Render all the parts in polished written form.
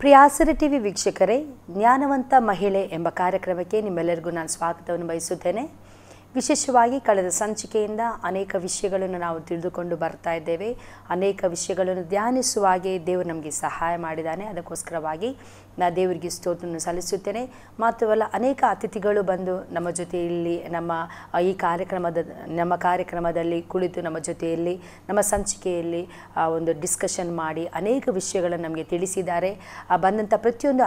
ಪ್ರಿಯ ಆಸರೆ ಟಿವಿ ವೀಕ್ಷಕರೇ, ಜ್ಞಾನವಂತ ಮಹಿಳೆ ಎಂಬ ಕಾರ್ಯಕ್ರಮಕ್ಕೆ ನಿಮ್ಮೆಲ್ಲರಿಗೂ ನಾನು ಸ್ವಾಗತವನ್ನು ಬಯಸುತ್ತೇನೆ. ವಿಶೇಷವಾಗಿ ಕಳೆದ ಸಂಚಿಕೆಯಿಂದ ಅನೇಕ ವಿಷಯಗಳನ್ನು ನಾವು ತಿಳಿದುಕೊಂಡು ಬರ್ತಾ ಇದ್ದೇವೆ. ಅನೇಕ ವಿಷಯಗಳನ್ನು ಧ್ಯಾನಿಸುವಾಗೆ ದೇವರು ನಮಗೆ ಸಹಾಯ ಮಾಡಿದ್ದಾನೆ. ಅದಕ್ಕೋಸ್ಕರವಾಗಿ ನಾನು ದೇವರಿಗೆ ಸ್ತೋತ್ರವನ್ನು ಸಲ್ಲಿಸುತ್ತೇನೆ. ಮಾತ್ರವಲ್ಲ, ಅನೇಕ ಅತಿಥಿಗಳು ಬಂದು ನಮ್ಮ ಜೊತೆಯಲ್ಲಿ ಈ ಕಾರ್ಯಕ್ರಮದಲ್ಲಿ ಕುಳಿತು ನಮ್ಮ ಜೊತೆಯಲ್ಲಿ ನಮ್ಮ ಸಂಚಿಕೆಯಲ್ಲಿ ಒಂದು ಡಿಸ್ಕಷನ್ ಮಾಡಿ ಅನೇಕ ವಿಷಯಗಳನ್ನು ನಮಗೆ ತಿಳಿಸಿದ್ದಾರೆ. ಬಂದಂಥ ಪ್ರತಿಯೊಂದು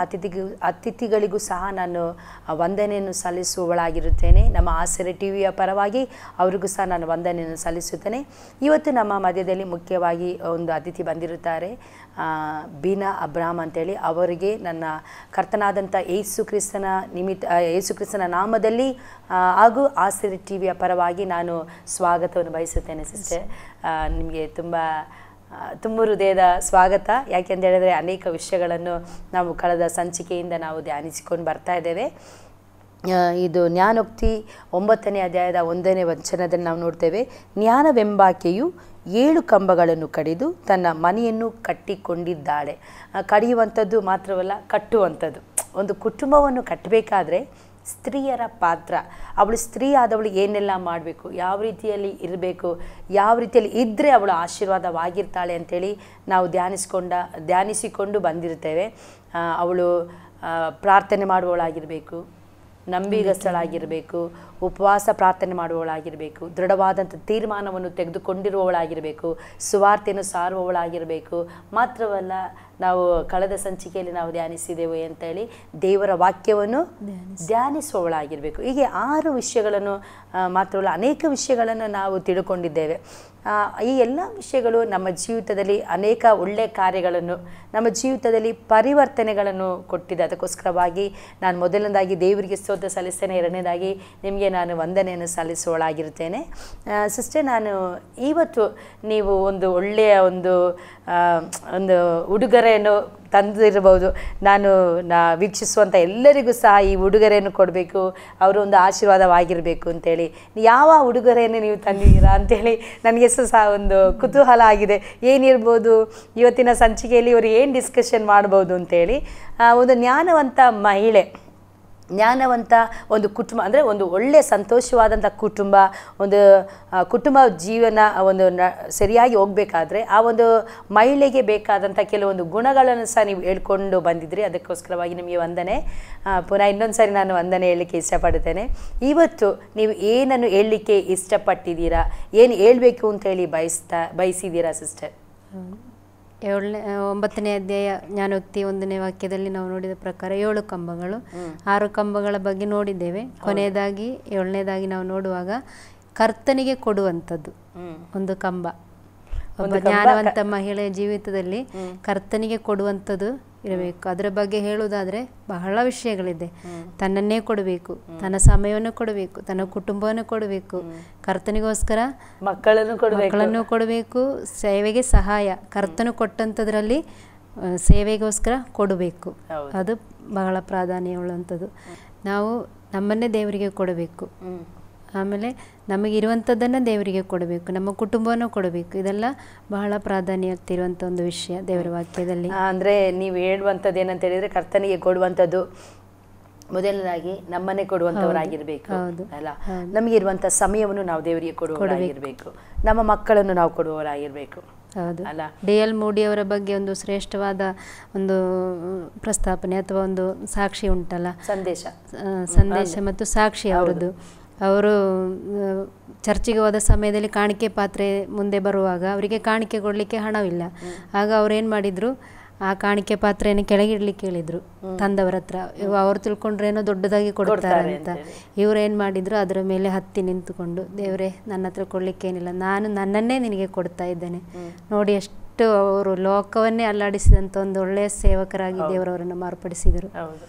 ಅತಿಥಿಗಳಿಗೂ ಸಹ ನಾನು ವಂದನೆಯನ್ನು ಸಲ್ಲಿಸುವವಳಾಗಿರುತ್ತೇನೆ. ನಮ್ಮ ಆಸರೆ ಟಿವಿಯ ಪರವಾಗಿ ಅವರಿಗೂ ಸಹ ನಾನು ವಂದನೆಯನ್ನು ಸಲ್ಲಿಸುತ್ತೇನೆ. ಇವತ್ತು ನಮ್ಮ ಮಧ್ಯದಲ್ಲಿ ಮುಖ್ಯವಾಗಿ ಒಂದು ಅತಿಥಿ ಬಂದಿರುತ್ತಾರೆ, ಬೀನಾ ಅಬ್ರಾಮ್ ಅಂತೇಳಿ. ಅವರಿಗೆ ನನ್ನ ಕರ್ತನಾದಂಥ ಯೇಸು ಕ್ರಿಸ್ತನ ನಾಮದಲ್ಲಿ ಹಾಗೂ ಆಸರೆ ಟಿವಿಯ ಪರವಾಗಿ ನಾನು ಸ್ವಾಗತವನ್ನು ಬಯಸುತ್ತೇನೆ. ಸಿಸ್ಟರ್, ನಿಮಗೆ ತುಂಬ ಹೃದಯದ ಸ್ವಾಗತ. ಯಾಕೆಂತ ಹೇಳಿದರೆ ಅನೇಕ ವಿಷಯಗಳನ್ನು ನಾವು ಕಳೆದ ಸಂಚಿಕೆಯಿಂದ ನಾವು ಧ್ಯಾನಿಸಿಕೊಂಡು ಬರ್ತಾ ಇದ್ದೇವೆ. ಇದು ಜ್ಞಾನೋಕ್ತಿ 9ನೇ ಅಧ್ಯಾಯದ 1ನೇ ವಚನದಲ್ಲಿ ನಾವು ನೋಡ್ತೇವೆ, ಜ್ಞಾನವೆಂಬಾಕೆಯು 7 ಕಂಬಗಳನ್ನು ಕಡಿದು ತನ್ನ ಮನೆಯನ್ನು ಕಟ್ಟಿಕೊಂಡಿದ್ದಾಳೆ. ಕಡಿಯುವಂಥದ್ದು ಮಾತ್ರವಲ್ಲ, ಕಟ್ಟುವಂಥದ್ದು. ಒಂದು ಕುಟುಂಬವನ್ನು ಕಟ್ಟಬೇಕಾದ್ರೆ ಸ್ತ್ರೀಯರ ಪಾತ್ರ, ಅವಳು ಸ್ತ್ರೀ ಆದವಳು ಏನೆಲ್ಲ ಮಾಡಬೇಕು, ಯಾವ ರೀತಿಯಲ್ಲಿ ಇರಬೇಕು, ಯಾವ ರೀತಿಯಲ್ಲಿ ಇದ್ದರೆ ಅವಳು ಆಶೀರ್ವಾದವಾಗಿರ್ತಾಳೆ ಅಂಥೇಳಿ ನಾವು ಧ್ಯಾನಿಸಿಕೊಂಡು ಬಂದಿರ್ತೇವೆ. ಅವಳು ಪ್ರಾರ್ಥನೆ ಮಾಡುವವಳಾಗಿರಬೇಕು, ನಂಬಿಗಸ್ತಳಾಗಿರಬೇಕು, ಉಪವಾಸ ಪ್ರಾರ್ಥನೆ ಮಾಡುವವಳಾಗಿರಬೇಕು, ದೃಢವಾದಂಥ ತೀರ್ಮಾನವನ್ನು ತೆಗೆದುಕೊಂಡಿರುವವಳಾಗಿರಬೇಕು, ಸುವಾರ್ತೆಯನ್ನು ಸಾರುವವಳಾಗಿರಬೇಕು. ಮಾತ್ರವಲ್ಲ, ನಾವು ಕಳೆದ ಸಂಚಿಕೆಯಲ್ಲಿ ನಾವು ಧ್ಯಾನಿಸಿದೆವು ಅಂತೇಳಿ ದೇವರ ವಾಕ್ಯವನ್ನು ಧ್ಯಾನಿಸುವವಳಾಗಿರಬೇಕು. ಹೀಗೆ 6 ವಿಷಯಗಳನ್ನು ಮಾತ್ರವಲ್ಲ, ಅನೇಕ ವಿಷಯಗಳನ್ನು ನಾವು ತಿಳ್ಕೊಂಡಿದ್ದೇವೆ. ಈ ಎಲ್ಲ ವಿಷಯಗಳು ನಮ್ಮ ಜೀವಿತದಲ್ಲಿ ಅನೇಕ ಒಳ್ಳೆಯ ಕಾರ್ಯಗಳನ್ನು, ನಮ್ಮ ಜೀವಿತದಲ್ಲಿ ಪರಿವರ್ತನೆಗಳನ್ನು ಕೊಟ್ಟಿದೆ. ಅದಕ್ಕೋಸ್ಕರವಾಗಿ ನಾನು ಮೊದಲನೇದಾಗಿ ದೇವರಿಗೆ ಸ್ತೋತ್ರ ಸಲ್ಲಿಸ್ತೇನೆ. ಎರಡನೇದಾಗಿ ನಿಮಗೆ ನಾನು ವಂದನೆಯನ್ನು ಸಲ್ಲಿಸುವಳಾಗಿರುತ್ತೇನೆ. ಸಿಸ್ಟರ್, ನಾನು ಇವತ್ತು ನೀವು ಒಂದು ಒಳ್ಳೆಯ ಒಂದು ಉಡುಗೊರೆಯನ್ನು ತಂದಿರಬಹುದು. ನಾನು ವೀಕ್ಷಿಸುವಂಥ ಎಲ್ಲರಿಗೂ ಸಹ ಈ ಉಡುಗೊರೆಯನ್ನು ಕೊಡಬೇಕು, ಅವರು ಒಂದು ಆಶೀರ್ವಾದವಾಗಿರಬೇಕು ಅಂತೇಳಿ. ಯಾವ ಉಡುಗೊರೆಯನ್ನು ನೀವು ತಂದಿದ್ದೀರಾ ಅಂತೇಳಿ ನನಗೆ ಸಹ ಒಂದು ಕುತೂಹಲ ಆಗಿದೆ. ಏನಿರ್ಬೋದು ಇವತ್ತಿನ ಸಂಚಿಕೆಯಲ್ಲಿ ಇವರು ಏನು ಡಿಸ್ಕಷನ್ ಮಾಡ್ಬೋದು ಅಂತೇಳಿ. ಒಂದು ಜ್ಞಾನವಂತ ಮಹಿಳೆ, ಜ್ಞಾನವಂತ ಒಂದು ಕುಟುಂಬ ಅಂದರೆ ಒಂದು ಒಳ್ಳೆಯ ಸಂತೋಷವಾದಂಥ ಒಂದು ಕುಟುಂಬ ಜೀವನ ಸರಿಯಾಗಿ ಹೋಗಬೇಕಾದ್ರೆ ಆ ಒಂದು ಮಹಿಳೆಗೆ ಬೇಕಾದಂಥ ಕೆಲವೊಂದು ಗುಣಗಳನ್ನು ಸಹ ನೀವು ಹೇಳ್ಕೊಂಡು ಬಂದಿದ್ರಿ. ಅದಕ್ಕೋಸ್ಕರವಾಗಿ ನಿಮಗೆ ವಂದನೆ. ಪುನಃ ಇನ್ನೊಂದು ಸಾರಿ ನಾನು ವಂದನೆ ಹೇಳಲಿಕ್ಕೆ ಇಷ್ಟಪಡ್ತೇನೆ. ಇವತ್ತು ನೀವು ಏನನ್ನು ಹೇಳಲಿಕ್ಕೆ ಇಷ್ಟಪಟ್ಟಿದ್ದೀರಾ, ಏನು ಹೇಳಬೇಕು ಅಂತೇಳಿ ಬಯಸಿದ್ದೀರಾ ಸಿಸ್ಟರ್? 9ನೇ ಅಧ್ಯಾಯ ಜ್ಞಾನೋಕ್ತಿ 1ನೇ ವಾಕ್ಯದಲ್ಲಿ ನಾವು ನೋಡಿದ ಪ್ರಕಾರ 7 ಕಂಬಗಳು, 6 ಕಂಬಗಳ ಬಗ್ಗೆ ನೋಡಿದ್ದೇವೆ. ಕೊನೆಯದಾಗಿ 7ನೇದಾಗಿ ನಾವು ನೋಡುವಾಗ ಕರ್ತನಿಗೆ ಕೊಡುವಂಥದ್ದು ಒಂದು ಕಂಬ. ಒಬ್ಬ ಜ್ಞಾನವಂತ ಮಹಿಳೆಯ ಜೀವಿತದಲ್ಲಿ ಕರ್ತನಿಗೆ ಕೊಡುವಂಥದ್ದು ಇರಬೇಕು. ಅದರ ಬಗ್ಗೆ ಹೇಳುವುದಾದರೆ ಬಹಳ ವಿಷಯಗಳಿದೆ. ತನ್ನನ್ನೇ ಕೊಡಬೇಕು, ತನ್ನ ಸಮಯವನ್ನು ಕೊಡಬೇಕು, ತನ್ನ ಕುಟುಂಬವನ್ನು ಕೊಡಬೇಕು, ಕರ್ತನಿಗೋಸ್ಕರ ಮಕ್ಕಳನ್ನು ಕೊಡಬೇಕು, ಸೇವೆಗೆ ಸಹಾಯ, ಕರ್ತನು ಕೊಟ್ಟಂಥದ್ರಲ್ಲಿ ಸೇವೆಗೋಸ್ಕರ ಕೊಡಬೇಕು. ಅದು ಬಹಳ ಪ್ರಾಧಾನ್ಯವುಳ್ಳಂಥದ್ದು. ನಾವು ನಮ್ಮನ್ನೇ ದೇವರಿಗೆ ಕೊಡಬೇಕು, ಆಮೇಲೆ ನಮಗಿರುವಂಥದ್ದನ್ನು ದೇವರಿಗೆ ಕೊಡಬೇಕು, ನಮ್ಮ ಕುಟುಂಬವನ್ನು ಕೊಡಬೇಕು. ಇದೆಲ್ಲ ಬಹಳ ಪ್ರಾಧಾನ್ಯತೆ ಇರುವಂಥ ಒಂದು ವಿಷಯ ದೇವರ ವಾಕ್ಯದಲ್ಲಿ. ಅಂದರೆ ನೀವು ಹೇಳುವಂಥದ್ದು ಏನಂತ ಹೇಳಿದರೆ, ಕರ್ತನಿಗೆ ಕೊಡುವಂಥದ್ದು ಮೊದಲನೇದಾಗಿ ನಮ್ಮನ್ನೇ ಕೊಡುವಂಥವರಾಗಿರಬೇಕು ಅಲ್ಲ. ನಮಗಿರುವಂಥ ಸಮಯವನ್ನು ನಾವು ದೇವರಿಗೆ ಕೊಡುವವರಾಗಿರಬೇಕು, ನಮ್ಮ ಮಕ್ಕಳನ್ನು ನಾವು ಕೊಡುವವರಾಗಿರಬೇಕು. ಹೌದು ಅಲ್ಲ. ಡಿ.ಎಲ್. ಮೂಡಿ ಅವರ ಬಗ್ಗೆ ಒಂದು ಶ್ರೇಷ್ಠವಾದ ಒಂದು ಪ್ರಸ್ತಾಪನೆ ಅಥವಾ ಒಂದು ಸಾಕ್ಷಿ ಉಂಟಲ್ಲ, ಸಂದೇಶ ಮತ್ತು ಸಾಕ್ಷಿ ಅವರದ್ದು. ಅವರು ಚರ್ಚಿಗೆ ಹೋದ ಸಮಯದಲ್ಲಿ ಕಾಣಿಕೆ ಪಾತ್ರೆ ಮುಂದೆ ಬರುವಾಗ ಅವರಿಗೆ ಕಾಣಿಕೆ ಕೊಡಲಿಕ್ಕೆ ಹಣವಿಲ್ಲ. ಆಗ ಅವ್ರೇನು ಮಾಡಿದರು, ಆ ಕಾಣಿಕೆ ಪಾತ್ರೆಯನ್ನು ಕೆಳಗಿಡ್ಲಿಕ್ಕೆ ಹೇಳಿದರು ತಂದವರ ಹತ್ರ. ಅವ್ರು ತಿಳ್ಕೊಂಡ್ರೇನೋ ದೊಡ್ಡದಾಗಿ ಕೊಡ್ತಾರೆ ಅಂತ. ಇವ್ರೇನು ಮಾಡಿದ್ರು, ಅದರ ಮೇಲೆ ಹತ್ತಿ ನಿಂತುಕೊಂಡು, ದೇವರೇ ನನ್ನ ಹತ್ರ ಕೊಡಲಿಕ್ಕೇನಿಲ್ಲ, ನಾನು ನನ್ನನ್ನೇ ನಿನಗೆ ಕೊಡ್ತಾ ಇದ್ದೇನೆ. ನೋಡಿ, ಎಷ್ಟು ಅವರು ಲೋಕವನ್ನೇ ಅಲ್ಲಾಡಿಸಿದಂಥ ಒಂದು ಒಳ್ಳೆಯ ಸೇವಕರಾಗಿ ದೇವರವರನ್ನು ಮಾರ್ಪಡಿಸಿದರು.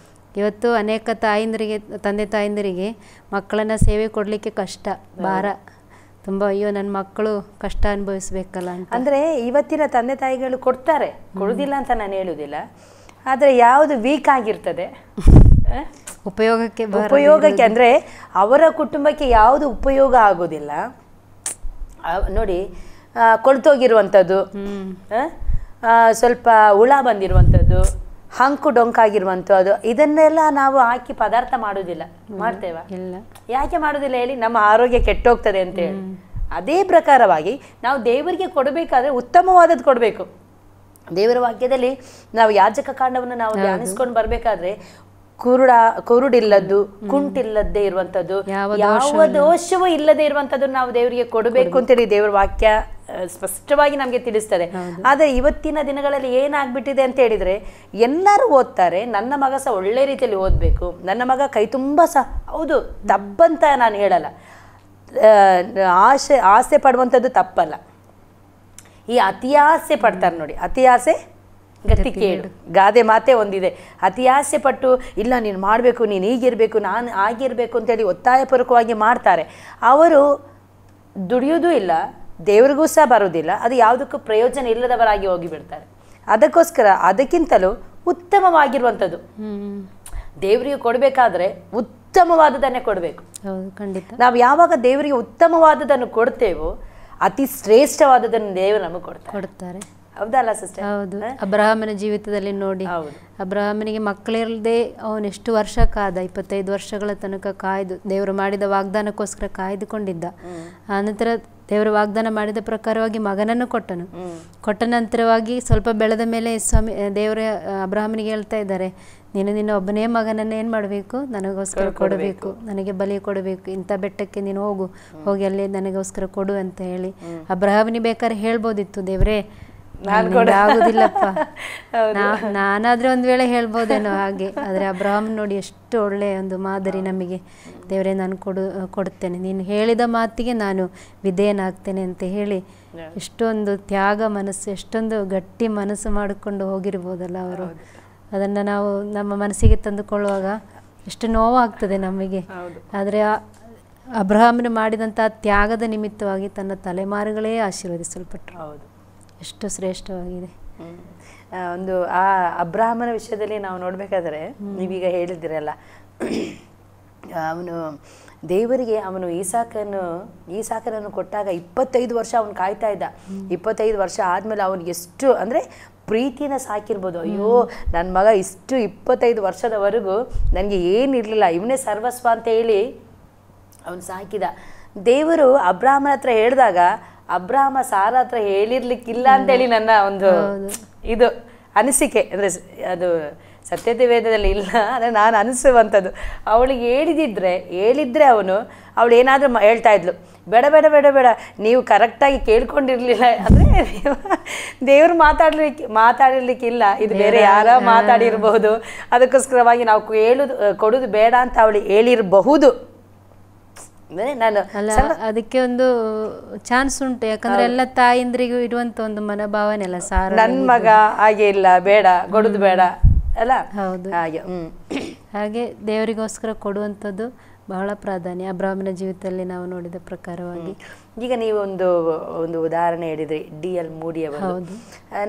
ಇವತ್ತು ಅನೇಕ ತಂದೆ ತಾಯಂದಿರಿಗೆ ಮಕ್ಕಳನ್ನು ಸೇವೆ ಕೊಡಲಿಕ್ಕೆ ಕಷ್ಟ, ಭಾರ ತುಂಬ. ಅಯ್ಯೋ, ನನ್ನ ಮಕ್ಕಳು ಕಷ್ಟ ಅನುಭವಿಸ್ಬೇಕಲ್ಲ ಅಂತ. ಅಂದರೆ ಇವತ್ತಿನ ತಂದೆ ತಾಯಿಗಳು ಕೊಡ್ತಾರೆ, ಕೊಡೋದಿಲ್ಲ ಅಂತ ನಾನು ಹೇಳುವುದಿಲ್ಲ. ಆದರೆ ಯಾವುದು ವೀಕ್ ಆಗಿರ್ತದೆ ಉಪಯೋಗಕ್ಕೆ ಅಂದರೆ ಅವರ ಕುಟುಂಬಕ್ಕೆ ಯಾವುದು ಉಪಯೋಗ ಆಗೋದಿಲ್ಲ ನೋಡಿ. ಕೊಳ್ತೋಗಿರುವಂಥದ್ದು, ಸ್ವಲ್ಪ ಹುಳ ಬಂದಿರುವಂಥದ್ದು, ಹಂಕು ಡೊಂಕಾಗಿರುವಂಥದ್ದು ಇದನ್ನೆಲ್ಲ ನಾವು ಹಾಕಿ ಪದಾರ್ಥ ಮಾಡೋದಿಲ್ಲ, ಮಾಡ್ತೇವಾ? ಇಲ್ಲ. ಯಾಕೆ ಮಾಡೋದಿಲ್ಲ ಹೇಳಿ? ನಮ್ಮ ಆರೋಗ್ಯ ಕೆಟ್ಟೋಗ್ತದೆ ಅಂತ ಹೇಳಿ. ಅದೇ ಪ್ರಕಾರವಾಗಿ ನಾವು ದೇವರಿಗೆ ಕೊಡಬೇಕಾದ್ರೆ ಉತ್ತಮವಾದದ್ದು ಕೊಡಬೇಕು. ದೇವರ ವಾಕ್ಯದಲ್ಲಿ ನಾವು ಯಾಜಕ ಕಾಂಡವನ್ನು ನಾವು ಧ್ಯಾನಿಸ್ಕೊಂಡು ಬರ್ಬೇಕಾದ್ರೆ ಕುರುಡಿಲ್ಲದ್ದು, ಕುಂಟಿಲ್ಲದೆ ಇರುವಂತದ್ದು, ಯಾವ ದೋಷವೂ ಇಲ್ಲದೆ ಇರುವಂತದ್ದು ನಾವು ದೇವರಿಗೆ ಕೊಡಬೇಕು ಅಂತೇಳಿ ದೇವರ ವಾಕ್ಯ ಸ್ಪಷ್ಟವಾಗಿ ನಮ್ಗೆ ತಿಳಿಸ್ತದೆ. ಆದ್ರೆ ಇವತ್ತಿನ ದಿನಗಳಲ್ಲಿ ಏನಾಗ್ಬಿಟ್ಟಿದೆ ಅಂತ ಹೇಳಿದ್ರೆ, ಎಲ್ಲರೂ ಓದ್ತಾರೆ, ನನ್ನ ಮಗ ಸಹ ಒಳ್ಳೆ ರೀತಿಯಲ್ಲಿ ಓದ್ಬೇಕು, ನನ್ನ ಮಗ ಕೈ ತುಂಬಾ ಸಹ, ಹೌದು ತಪ್ಪಂತ ನಾನು ಹೇಳಲ್ಲ, ಆಸೆ ಪಡುವಂಥದ್ದು ತಪ್ಪಲ್ಲ. ಈ ಅತಿಯಾಸೆ ಪಡ್ತಾರೆ ನೋಡಿ, ಅತಿಯಾಸೆ ಗತಿ ಕೇಡು, ಗಾದೆ ಮಾತೆ ಒಂದಿದೆ. ಅತಿಯಾಸೆ ಪಟ್ಟು ಇಲ್ಲ ನೀನು ಮಾಡಬೇಕು, ನೀನು ಹೀಗಿರಬೇಕು, ನಾನು ಆಗಿರಬೇಕು ಅಂತೇಳಿ ಒತ್ತಾಯಪೂರ್ವಕವಾಗಿ ಮಾಡ್ತಾರೆ. ಅವರು ದುಡಿಯೋದು ಇಲ್ಲ, ದೇವರಿಗೂ ಸಹ ಬರೋದಿಲ್ಲ, ಅದು ಯಾವುದಕ್ಕೂ ಪ್ರಯೋಜನ ಇಲ್ಲದವರಾಗಿ ಹೋಗಿಬಿಡ್ತಾರೆ. ಅದಕ್ಕೋಸ್ಕರ ಅದಕ್ಕಿಂತಲೂ ಉತ್ತಮವಾಗಿರುವಂಥದ್ದು ದೇವರಿಗೆ ಕೊಡಬೇಕಾದ್ರೆ ಉತ್ತಮವಾದದನ್ನೇ ಕೊಡಬೇಕು. ನಾವು ಯಾವಾಗ ದೇವರಿಗೆ ಉತ್ತಮವಾದದನ್ನು ಕೊಡ್ತೇವೋ ಅತಿ ಶ್ರೇಷ್ಠವಾದದನ್ನು ದೇವರು ನಮಗೆ ಕೊಡ್ತಾರೆ. ಹೌದಲ್ಲ ಸಿಸ್ಟರ್? ಹೌದು. ಅಬ್ರಹಾಮನ ಜೀವಿತದಲ್ಲಿ ನೋಡಿ, ಅಬ್ರಹಾಮನಿಗೆ ಮಕ್ಕಳಿಲ್ಲದೆ ಅವನೆಷ್ಟು ವರ್ಷ ಕಾದ, 25 ವರ್ಷಗಳ ತನಕ ಕಾಯ್ದು ದೇವರು ಮಾಡಿದ ವಾಗ್ದಾನಕ್ಕೋಸ್ಕರ ಕಾಯ್ದುಕೊಂಡಿದ್ದ. ಆನಂತರ ದೇವರು ವಾಗ್ದಾನ ಮಾಡಿದ ಪ್ರಕಾರವಾಗಿ ಮಗನನ್ನು ಕೊಟ್ಟ ನಂತರವಾಗಿ ಸ್ವಲ್ಪ ಬೆಳೆದ ಮೇಲೆ ಸ್ವಾಮಿ ದೇವರ ಅಬ್ರಹಾಮನಿಗೆ ಹೇಳ್ತಾ ಇದ್ದಾರೆ, ನೀನು ನಿನ್ನ ಒಬ್ಬನೇ ಮಗನನ್ನು ಏನು ಮಾಡಬೇಕು, ನನಗೋಸ್ಕರ ಕೊಡಬೇಕು, ನನಗೆ ಬಲಿ ಕೊಡಬೇಕು, ಇಂಥ ಬೆಟ್ಟಕ್ಕೆ ನೀನು ಹೋಗಿ ಅಲ್ಲೇ ನನಗೋಸ್ಕರ ಕೊಡು ಅಂತ ಹೇಳಿ. ಅಬ್ರಹಾಮನಿಗೆ ಬೇಕಾದ್ರೆ ಹೇಳ್ಬೋದಿತ್ತು, ದೇವರೇ ಆಗುದಿಲ್ಲಪ್ಪ, ನಾನಾದ್ರೆ ಒಂದ್ ವೇಳೆ ಹೇಳ್ಬೋದೇನೋ ಹಾಗೆ. ಆದ್ರೆ ಅಬ್ರಹಾಮ್ ನೋಡಿ ಎಷ್ಟು ಒಳ್ಳೆಯ ಒಂದು ಮಾದರಿ ನಮಗೆ. ದೇವರೇ ನಾನು ಕೊಡುತ್ತೇನೆ, ನೀನು ಹೇಳಿದ ಮಾತಿಗೆ ನಾನು ವಿಧೇಯನಾಗ್ತೇನೆ ಅಂತ ಹೇಳಿ ಎಷ್ಟೊಂದು ತ್ಯಾಗ ಮನಸ್ಸು, ಎಷ್ಟೊಂದು ಗಟ್ಟಿ ಮನಸ್ಸು ಮಾಡಿಕೊಂಡು ಹೋಗಿರ್ಬೋದಲ್ಲ ಅವರು. ಅದನ್ನು ನಾವು ನಮ್ಮ ಮನಸ್ಸಿಗೆ ತಂದುಕೊಳ್ಳುವಾಗ ಎಷ್ಟು ನೋವಾಗ್ತದೆ ನಮಗೆ. ಆದರೆ ಅಬ್ರಹಾಮನು ಮಾಡಿದಂಥ ತ್ಯಾಗದ ನಿಮಿತ್ತವಾಗಿ ತನ್ನ ತಲೆಮಾರುಗಳೇ ಆಶೀರ್ವದಿಸಲ್ಪಟ್ಟರು. ಎಷ್ಟು ಶ್ರೇಷ್ಠವಾಗಿದೆ. ಒಂದು ಆ ಅಬ್ರಹಾಮನ ವಿಷಯದಲ್ಲಿ ನಾವು ನೋಡ್ಬೇಕಾದ್ರೆ, ನೀವೀಗ ಹೇಳಿದಿರಲ್ಲ, ಅವನು ದೇವರಿಗೆ ಅವನು ಈಸಾಕನನ್ನು ಕೊಟ್ಟಾಗ 25 ವರ್ಷ ಅವನು ಕಾಯ್ತಾ ಇದ್ದ. 25 ವರ್ಷ ಆದ್ಮೇಲೆ ಅವನು ಎಷ್ಟು ಅಂದ್ರೆ ಪ್ರೀತಿನ ಸಾಕಿರ್ಬೋದು. ಅಯ್ಯೋ ನನ್ನ ಮಗ ಇಷ್ಟು 25 ವರ್ಷದವರೆಗೂ ನನಗೆ ಏನಿರಲಿಲ್ಲ, ಇವನೇ ಸರ್ವಸ್ವ ಅಂತ ಹೇಳಿ ಅವನು ಸಾಕಿದ. ದೇವರು ಅಬ್ರಹಾಮನ ಹತ್ರ ಹೇಳಿದಾಗ ಅಬ್ರಹಾಮ ಸಾರ ಹತ್ರ ಹೇಳಿರ್ಲಿಕ್ಕಿಲ್ಲ ಅಂತೇಳಿ ನನ್ನ ಒಂದು ಇದು ಅನಿಸಿಕೆ. ಅಂದರೆ ಅದು ಸತ್ಯತೆ ವೇದದಲ್ಲಿ ಇಲ್ಲ, ಅಂದರೆ ನಾನು ಅನಿಸುವಂಥದ್ದು. ಅವಳಿಗೆ ಹೇಳಿದ್ರೆ ಅವಳು ಏನಾದರೂ ಹೇಳ್ತಾ ಇದ್ಲು, ಬೇಡ ಬೇಡ ಬೇಡ ಬೇಡ ನೀವು ಕರೆಕ್ಟಾಗಿ ಕೇಳ್ಕೊಂಡಿರ್ಲಿಲ್ಲ, ಅಂದರೆ ದೇವ್ರು ಮಾತಾಡಿರ್ಲಿಕ್ಕಿಲ್ಲ, ಇದು ಬೇರೆ ಯಾರ ಮಾತಾಡಿರ್ಬಹುದು, ಅದಕ್ಕೋಸ್ಕರವಾಗಿ ನಾವು ಕೊಡೋದು ಬೇಡ ಅಂತ ಅವಳು ಹೇಳಿರಬಹುದು. ಅದಕ್ಕೆ ಒಂದು ಚಾನ್ಸ್ ಉಂಟು, ಯಾಕಂದ್ರೆ ಎಲ್ಲ ತಾಯಿಂದ್ರಿಗೂ ಇರುವಂತ ಒಂದು ಮನೋಭಾವನೆ ಅಲ್ಲ, ಸಾರ ನನ್ ಮಗ ಹಾಗೆ ಇಲ್ಲ, ಬೇಡ ಕೊಡುದು ಬೇಡ ಅಲ್ಲ. ಹೌದು, ಹಾಗೆ ದೇವರಿಗೋಸ್ಕರ ಕೊಡುವಂಥದ್ದು ಬಹಳ ಪ್ರಾಧಾನ್ಯ ಅಬ್ರಹಾಮನ ಜೀವಿತದಲ್ಲಿ ನಾವು ನೋಡಿದ ಪ್ರಕಾರವಾಗಿ. ಈಗ ನೀವು ಒಂದು ಉದಾಹರಣೆ ಹೇಳಿದ್ರಿ, D.L. ಮೂಡಿ ಅವರು.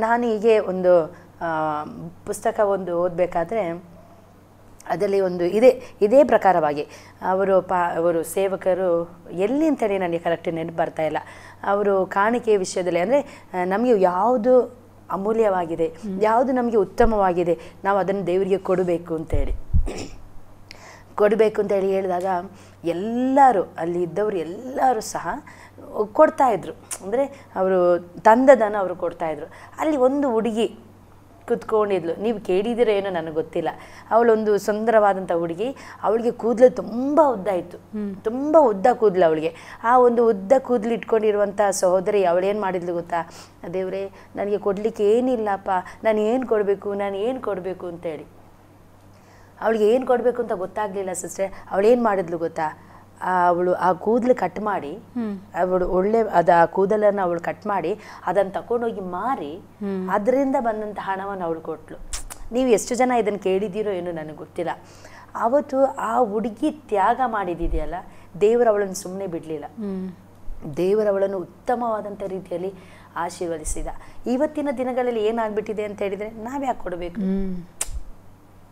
ನಾನು ಹೀಗೆ ಒಂದು ಪುಸ್ತಕ ಓದಬೇಕಾದ್ರೆ ಅದರಲ್ಲಿ ಇದೇ ಪ್ರಕಾರವಾಗಿ ಅವರು ಸೇವಕರು ಎಲ್ಲಿ ಅಂತೇಳಿ ನನಗೆ ಕರೆಕ್ಟ್ ನೆನಪು ಬರ್ತಾ ಇಲ್ಲ, ಅವರು ಕಾಣಿಕೆಯ ವಿಷಯದಲ್ಲಿ, ಅಂದರೆ ನಮಗೆ ಯಾವುದು ಅಮೂಲ್ಯವಾಗಿದೆ, ಯಾವುದು ನಮಗೆ ಉತ್ತಮವಾಗಿದೆ, ನಾವು ಅದನ್ನು ದೇವರಿಗೆ ಕೊಡಬೇಕು ಅಂತೇಳಿ ಹೇಳಿದಾಗ ಎಲ್ಲರೂ ಅಲ್ಲಿ ಇದ್ದವರು ಎಲ್ಲರೂ ಸಹ ಕೊಡ್ತಾಯಿದ್ರು. ಅಂದರೆ ಅವರು ತಂದದನ್ನು ಅವರು ಕೊಡ್ತಾಯಿದ್ರು. ಅಲ್ಲಿ ಒಂದು ಹುಡುಗಿ ಕುತ್ಕೊಂಡಿದ್ಲು, ನೀವು ಕೇಳಿದಿರೋ ಏನೋ ನನಗೆ ಗೊತ್ತಿಲ್ಲ. ಅವಳೊಂದು ಸುಂದರವಾದಂಥ ಹುಡುಗಿ, ಅವಳಿಗೆ ಕೂದಲು ತುಂಬ ಉದ್ದ ಇತ್ತು, ತುಂಬ ಉದ್ದ ಕೂದಲು ಅವಳಿಗೆ. ಆ ಒಂದು ಉದ್ದ ಕೂದಲು ಇಟ್ಕೊಂಡಿರುವಂಥ ಸಹೋದರಿ ಅವಳೇನು ಮಾಡಿದ್ಲು ಗೊತ್ತಾ, ದೇವರೇ ನನಗೆ ಕೊಡಲಿಕ್ಕೆ ಏನಿಲ್ಲಪ್ಪ, ನಾನು ಏನು ಕೊಡಬೇಕು ಅಂತೇಳಿ. ಅವಳಿಗೆ ಏನು ಕೊಡಬೇಕು ಅಂತ ಗೊತ್ತಾಗಲಿಲ್ಲ ಸಿಸ್ಟರ್. ಅವಳೇನು ಮಾಡಿದ್ಲು ಗೊತ್ತಾ, ಅವಳು ಆ ಕೂದಲು ಕಟ್ ಮಾಡಿ, ಅವಳು ಆ ಕೂದಲನ್ನು ಅವಳು ಕಟ್ ಮಾಡಿ ಅದನ್ನು ತಗೊಂಡೋಗಿ ಮಾರಿ ಅದರಿಂದ ಬಂದಂಥ ಹಣವನ್ನು ಅವಳು ಕೊಟ್ಲು. ನೀವು ಎಷ್ಟು ಜನ ಇದನ್ನು ಕೇಳಿದ್ದೀರೋ ಏನೋ ನನಗೆ ಗೊತ್ತಿಲ್ಲ. ಅವತ್ತು ಆ ಹುಡುಗಿ ತ್ಯಾಗ ಮಾಡಿದೆಯಲ್ಲ, ದೇವರು ಅವಳನ್ನು ಸುಮ್ಮನೆ ಬಿಡಲಿಲ್ಲ. ದೇವರು ಅವಳನ್ನು ಉತ್ತಮವಾದಂಥ ರೀತಿಯಲ್ಲಿ ಆಶೀರ್ವದಿಸಿದ. ಇವತ್ತಿನ ದಿನಗಳಲ್ಲಿ ಏನಾಗ್ಬಿಟ್ಟಿದೆ ಅಂತ ಹೇಳಿದರೆ, ನಾವ್ಯಾಕೆ ಕೊಡಬೇಕು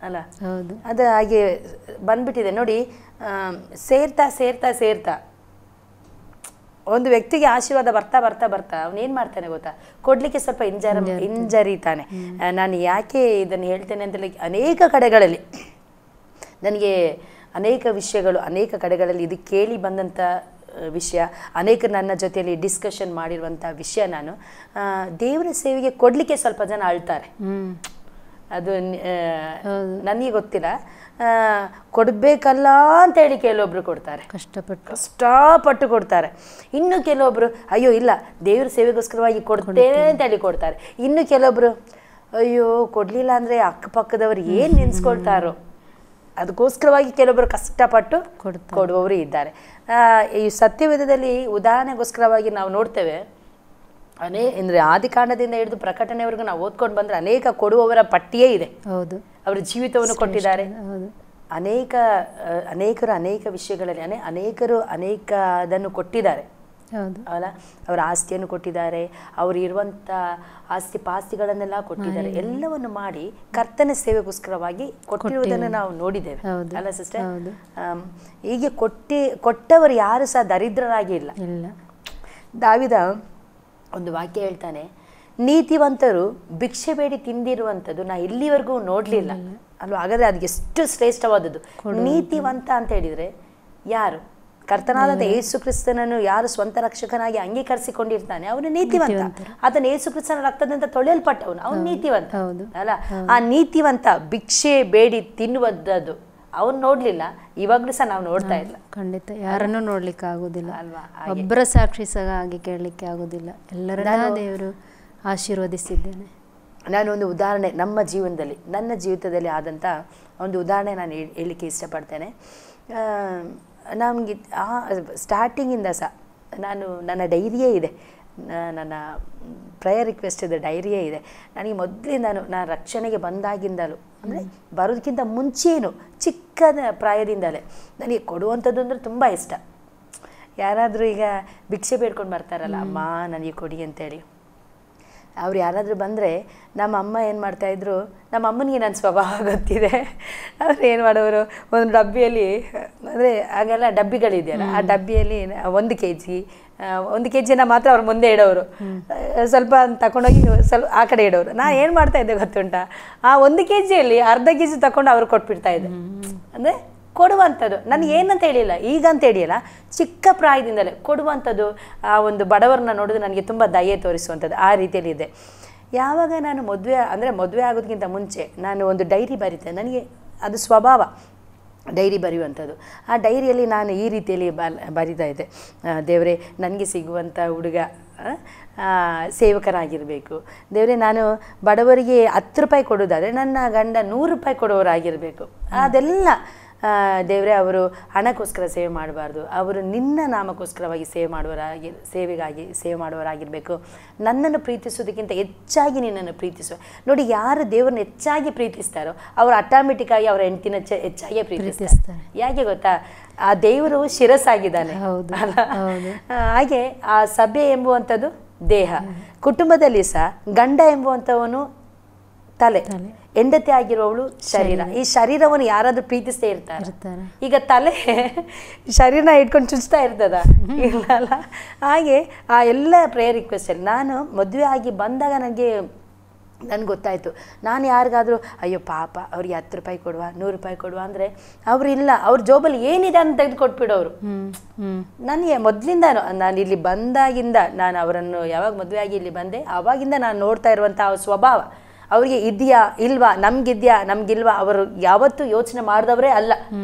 ಅಲ್ಲ? ಅದು ಹಾಗೆ ಬಂದ್ಬಿಟ್ಟಿದೆ ನೋಡಿ. ಸೇರ್ತಾ ಒಂದು ವ್ಯಕ್ತಿಗೆ ಆಶೀರ್ವಾದ ಬರ್ತಾ ಬರ್ತಾ ಬರ್ತಾ ಅವನೇನು ಮಾಡ್ತಾನೆ ಗೊತ್ತಾ, ಕೊಡಲಿಕ್ಕೆ ಸ್ವಲ್ಪ ಹಿಂಜರಿತಾನೆ. ನಾನು ಯಾಕೆ ಇದನ್ನು ಹೇಳ್ತೇನೆ ಅಂತೇಳಿ ಅನೇಕ ಕಡೆಗಳಲ್ಲಿ ನನಗೆ ಅನೇಕ ವಿಷಯಗಳು, ಅನೇಕ ಕಡೆಗಳಲ್ಲಿ ಇದು ಕೇಳಿ ಬಂದಂಥ ವಿಷಯ, ಅನೇಕರು ನನ್ನ ಜೊತೆಯಲ್ಲಿ ಡಿಸ್ಕಷನ್ ಮಾಡಿರುವಂಥ ವಿಷಯ. ನಾನು ದೇವರ ಸೇವೆಗೆ ಕೊಡಲಿಕ್ಕೆ ಸ್ವಲ್ಪ ಜನ ಅಳ್ತಾರೆ. ಅದು ನನಗೆ ಗೊತ್ತಿಲ್ಲ, ಕೊಡಬೇಕಲ್ಲ ಅಂತೇಳಿ ಕೆಲವೊಬ್ರು ಕೊಡ್ತಾರೆ, ಕಷ್ಟಪಟ್ಟು ಕೊಡ್ತಾರೆ. ಇನ್ನು ಕೆಲವೊಬ್ರು ಅಯ್ಯೋ ಇಲ್ಲ ದೇವ್ರ ಸೇವೆಗೋಸ್ಕರವಾಗಿ ಕೊಡ್ತೇನೆ ಅಂತೇಳಿ ಕೊಡ್ತಾರೆ. ಇನ್ನು ಕೆಲವೊಬ್ರು ಅಯ್ಯೋ ಕೊಡಲಿಲ್ಲ ಅಂದರೆ ಅಕ್ಕಪಕ್ಕದವ್ರು ಏನು ನೆನೆಸ್ಕೊಳ್ತಾರೋ ಅದಕ್ಕೋಸ್ಕರವಾಗಿ ಕೆಲವೊಬ್ಬರು ಕಷ್ಟಪಟ್ಟು ಕೊಡುವವರು ಇದ್ದಾರೆ. ಈ ಸತ್ಯವೇದದಲ್ಲಿ ಉದಾಹರಣೆಗೋಸ್ಕರವಾಗಿ ನಾವು ನೋಡ್ತೇವೆ, ಅಂದರೆ ಆದಿಕಾಂಡದಿಂದ ಹಿಡಿದು ಪ್ರಕಟಣೆವರೆಗೂ ನಾವು ಓದ್ಕೊಂಡು ಬಂದರೆ ಅನೇಕ ಕೊಡುವವರ ಪಟ್ಟಿಯೇ ಇದೆ. ಹೌದು, ಅವರ ಜೀವಿತವನ್ನು ಕೊಟ್ಟಿದ್ದಾರೆ. ಅನೇಕರು ಅನೇಕ ವಿಷಯಗಳಲ್ಲಿ ಅನೇಕರು ಅದನ್ನು ಕೊಟ್ಟಿದ್ದಾರೆ ಅಲ್ಲ. ಅವರ ಆಸ್ತಿಯನ್ನು ಕೊಟ್ಟಿದ್ದಾರೆ, ಅವರು ಇರುವಂಥ ಆಸ್ತಿ ಪಾಸ್ತಿಗಳನ್ನೆಲ್ಲ ಕೊಟ್ಟಿದ್ದಾರೆ. ಎಲ್ಲವನ್ನು ಮಾಡಿ ಕರ್ತನ ಸೇವೆಗೋಸ್ಕರವಾಗಿ ಕೊಟ್ಟಿರುವುದನ್ನು ನಾವು ನೋಡಿದ್ದೇವೆ ಅಲ್ಲ ಸಿಸ್ಟರ್. ಹೀಗೆ ಕೊಟ್ಟವರು ಯಾರು ಸಹ ದರಿದ್ರರಾಗಿ ಇಲ್ಲ. ದಾವಿದ ಒಂದು ವಾಕ್ಯ ಹೇಳ್ತಾನೆ, ನೀತಿವಂತರು ಭಿಕ್ಷೆ ಬೇಡಿ ತಿಂದಿರುವಂಥದ್ದು ನಾ ಇಲ್ಲಿವರೆಗೂ ನೋಡಲಿಲ್ಲ ಅಲ್ವಾ. ಹಾಗಾದರೆ ಅದಕ್ಕೆ ಎಷ್ಟು ಶ್ರೇಷ್ಠವಾದದ್ದು. ನೀತಿವಂತ ಅಂತ ಹೇಳಿದರೆ ಯಾರು? ಕರ್ತನಾದ ಯೇಸು ಕ್ರಿಸ್ತನನ್ನು ಯಾರು ಸ್ವಂತ ರಕ್ಷಕನಾಗಿ ಅಂಗೀಕರಿಸಿಕೊಂಡಿರ್ತಾನೆ ಅವನು ನೀತಿವಂತ. ಆತನ ಯೇಸು ಕ್ರಿಸ್ತನ ರಕ್ತದಿಂದ ತೊಳೆಯಲ್ಪಟ್ಟವನು, ಅವನು ನೀತಿವಂತ ಅಲ್ಲ. ಆ ನೀತಿವಂತ ಭಿಕ್ಷೆ ಬೇಡಿ ತಿನ್ನುವುದದ್ದು ಅವನು ನೋಡ್ಲಿಲ್ಲ, ಇವಾಗ್ಲೂ ಸಹ ನಾವು ನೋಡ್ತಾ ಇಲ್ಲ. ಖಂಡಿತ ಯಾರನ್ನು ನೋಡ್ಲಿಕ್ಕೆ ಆಗುದಿಲ್ಲ ಅಲ್ವಾ. ಒಬ್ಬರ ಸಾಕ್ಷಿ ಸಹ ಹಾಗೆ ಕೇಳಲಿಕ್ಕೆ ಆಗುದಿಲ್ಲ. ಎಲ್ಲರನ್ನ ದೇವರು ಆಶೀರ್ವದಿಸಿದ್ದೇನೆ. ನಾನು ಒಂದು ಉದಾಹರಣೆ ನಮ್ಮ ಜೀವನದಲ್ಲಿ, ನನ್ನ ಜೀವಿತದಲ್ಲಿ ಆದಂಥ ಒಂದು ಉದಾಹರಣೆ ನಾನು ಹೇಳಲಿಕ್ಕೆ ಇಷ್ಟಪಡ್ತೇನೆ. ನಮಗೆ ಸ್ಟಾರ್ಟಿಂಗಿಂದ ಸಹ ನನ್ನ ಡೈರಿಯೇ ಇದೆ, ನನ್ನ ಪ್ರೇಯರ್ ರಿಕ್ವೆಸ್ಟಿದ ಡೈರಿಯೇ ಇದೆ. ನನಗೆ ಮೊದಲಿಂದ ನಾನು ರಕ್ಷಣೆಗೆ ಬಂದಾಗಿಂದಲೂ, ಅಂದರೆ ಬರೋದಕ್ಕಿಂತ ಮುಂಚೆಯೂ ಚಿಕ್ಕದ ಪ್ರಾಯದಿಂದಲೇ ನನಗೆ ಕೊಡುವಂಥದ್ದು ಅಂದರೆ ತುಂಬ ಇಷ್ಟ. ಯಾರಾದರೂ ಈಗ ಭಿಕ್ಷೆ ಬೇಡ್ಕೊಂಡು ಬರ್ತಾರಲ್ಲ, ಅಮ್ಮ ನನಗೆ ಕೊಡಿ ಅಂತೇಳಿ, ಅವ್ರು ಯಾರಾದರೂ ಬಂದರೆ ನಮ್ಮ ಅಮ್ಮ ಏನು ಮಾಡ್ತಾಯಿದ್ರು, ನಮ್ಮ ಅಮ್ಮನಿಗೆ ನನ್ನ ಸ್ವಭಾವ ಗೊತ್ತಿದೆ. ಅವ್ರು ಏನು ಮಾಡೋರು, ಒಂದು ಡಬ್ಬಿಯಲ್ಲಿ, ಅಂದರೆ ಆಗೆಲ್ಲ ಡಬ್ಬಿಗಳಿದೆಯಲ್ಲ, ಆ ಡಬ್ಬಿಯಲ್ಲಿ 1 kg ಮಾತ್ರ ಅವ್ರು ಮುಂದೆ ಇಡೋರು, ಸ್ವಲ್ಪ ತಗೊಂಡೋಗಿ ಸ್ವಲ್ಪ ಆ ಕಡೆ ಇಡೋರು. ನಾನು ಏನು ಮಾಡ್ತಾಯಿದ್ದೆ ಗೊತ್ತುಂಟ, ಆ 1 kgಯಲ್ಲಿ ಅರ್ಧ kg ತಗೊಂಡು ಅವ್ರು ಕೊಟ್ಬಿಡ್ತಾಯಿದ್ದೆ. ಅಂದರೆ ಕೊಡುವಂಥದ್ದು ನನಗೆ ಏನಂತ ಹೇಳಿಲ್ಲ, ಈಗ ಅಂತ ಹೇಳಿಲ್ಲ, ಚಿಕ್ಕ ಪ್ರಾಯದಿಂದಲೇ ಕೊಡುವಂಥದ್ದು. ಆ ಒಂದು ಬಡವರನ್ನ ನೋಡಿದ್ರೆ ನನಗೆ ತುಂಬ ದಯೆ ತೋರಿಸುವಂಥದ್ದು ಆ ರೀತಿಯಲ್ಲಿ ಇದೆ. ಯಾವಾಗ ನಾನು ಮದುವೆ ಆಗೋದಕ್ಕಿಂತ ಮುಂಚೆ ನಾನು ಒಂದು ಡೈರಿ ಬರೀತೇನೆ, ನನಗೆ ಅದು ಸ್ವಭಾವ ಡೈರಿ ಬರೆಯುವಂಥದ್ದು. ಆ ಡೈರಿಯಲ್ಲಿ ನಾನು ಈ ರೀತಿಯಲ್ಲಿ ಬರಿತಾ ಇದ್ದೆ, ದೇವರೇ ನನಗೆ ಸಿಗುವಂಥ ಹುಡುಗ ಸೇವಕರಾಗಿರಬೇಕು, ದೇವರೇ ನಾನು ಬಡವರಿಗೆ 10 ರೂಪಾಯಿ ಕೊಡೋದಾದರೆ ನನ್ನ ಗಂಡ 100 ರೂಪಾಯಿ ಕೊಡೋರಾಗಿರಬೇಕು. ಅದೆಲ್ಲ ದೇವರೇ ಅವರು ಹಣಕ್ಕೋಸ್ಕರ ಸೇವೆ ಮಾಡಬಾರ್ದು, ಅವರು ನಿನ್ನ ನಾಮಕ್ಕೋಸ್ಕರವಾಗಿ ಸೇವೆ ಮಾಡುವವರಾಗಿರಬೇಕು. ನನ್ನನ್ನು ಪ್ರೀತಿಸೋದಕ್ಕಿಂತ ಹೆಚ್ಚಾಗಿ ನಿನ್ನನ್ನು ಪ್ರೀತಿಸುವ. ನೋಡಿ, ಯಾರು ದೇವರನ್ನ ಹೆಚ್ಚಾಗಿ ಪ್ರೀತಿಸ್ತಾರೋ ಅವರು ಆಟೋಮೆಟಿಕ್ಕಾಗಿ ಅವರ ಹೆಂಡತಿನ ಹೆಚ್ಚಾಗಿ ಪ್ರೀತಿಸ್ತಾರೆ. ಯಾಕೆ ಗೊತ್ತಾ, ಆ ದೇವರು ಶಿರಸ್ಸಾಗಿದ್ದಾನೆ. ಹಾಗೆ ಆ ಸಭೆ ಎಂಬುವಂಥದ್ದು ದೇಹ, ಕುಟುಂಬದಲ್ಲಿ ಸಹ ಗಂಡ ಎಂಬುವಂಥವನು ತಲೆ, ಹೆಂಡತಿ ಆಗಿರೋವಳು ಶರೀರ. ಈ ಶರೀರವನ್ನು ಯಾರಾದ್ರೂ ಪ್ರೀತಿಸ್ತೇ ಇರ್ತಾರೆ. ಈಗ ತಲೆ ಶರೀರನ ಇಟ್ಕೊಂಡು ಚುಚ್ತಾ ಇರ್ತದ? ಇಲ್ಲಲ್ಲ. ಹಾಗೆ ಆ ಎಲ್ಲ ಪ್ರೇಯರ್ ರಿಕ್ವೆಸ್ಟಲ್ಲಿ ನಾನು ಮದುವೆ ಆಗಿ ಬಂದಾಗ ನನಗೆ ಗೊತ್ತಾಯಿತು, ನಾನು ಯಾರಿಗಾದರೂ ಅಯ್ಯೋ ಪಾಪ ಅವ್ರಿಗೆ 10 ರೂಪಾಯಿ ಕೊಡುವ 100 ರೂಪಾಯಿ ಕೊಡುವ ಅಂದರೆ ಅವರಿಲ್ಲ, ಅವ್ರ ಜೋಬಲ್ಲಿ ಏನಿದೆ ಅಂತ ತೆಗೆದು ಕೊಟ್ಬಿಡೋರು. ನನಗೆ ಮೊದಲಿಂದ ನಾನು ಇಲ್ಲಿ ಬಂದಾಗಿಂದ, ನಾನು ಅವರನ್ನು ಯಾವಾಗ ಮದುವೆ ಆಗಿ ಇಲ್ಲಿ ಬಂದೆ ಆವಾಗಿಂದ ನಾನು ನೋಡ್ತಾ ಇರುವಂಥ ಸ್ವಭಾವ, ಅವ್ರಿಗೆ ಇದೆಯಾ ಇಲ್ವಾ, ನಮ್ಗಿಲ್ವಾ, ಅವರು ಯಾವತ್ತೂ ಯೋಚನೆ ಮಾಡಿದವರೇ ಅಲ್ಲ.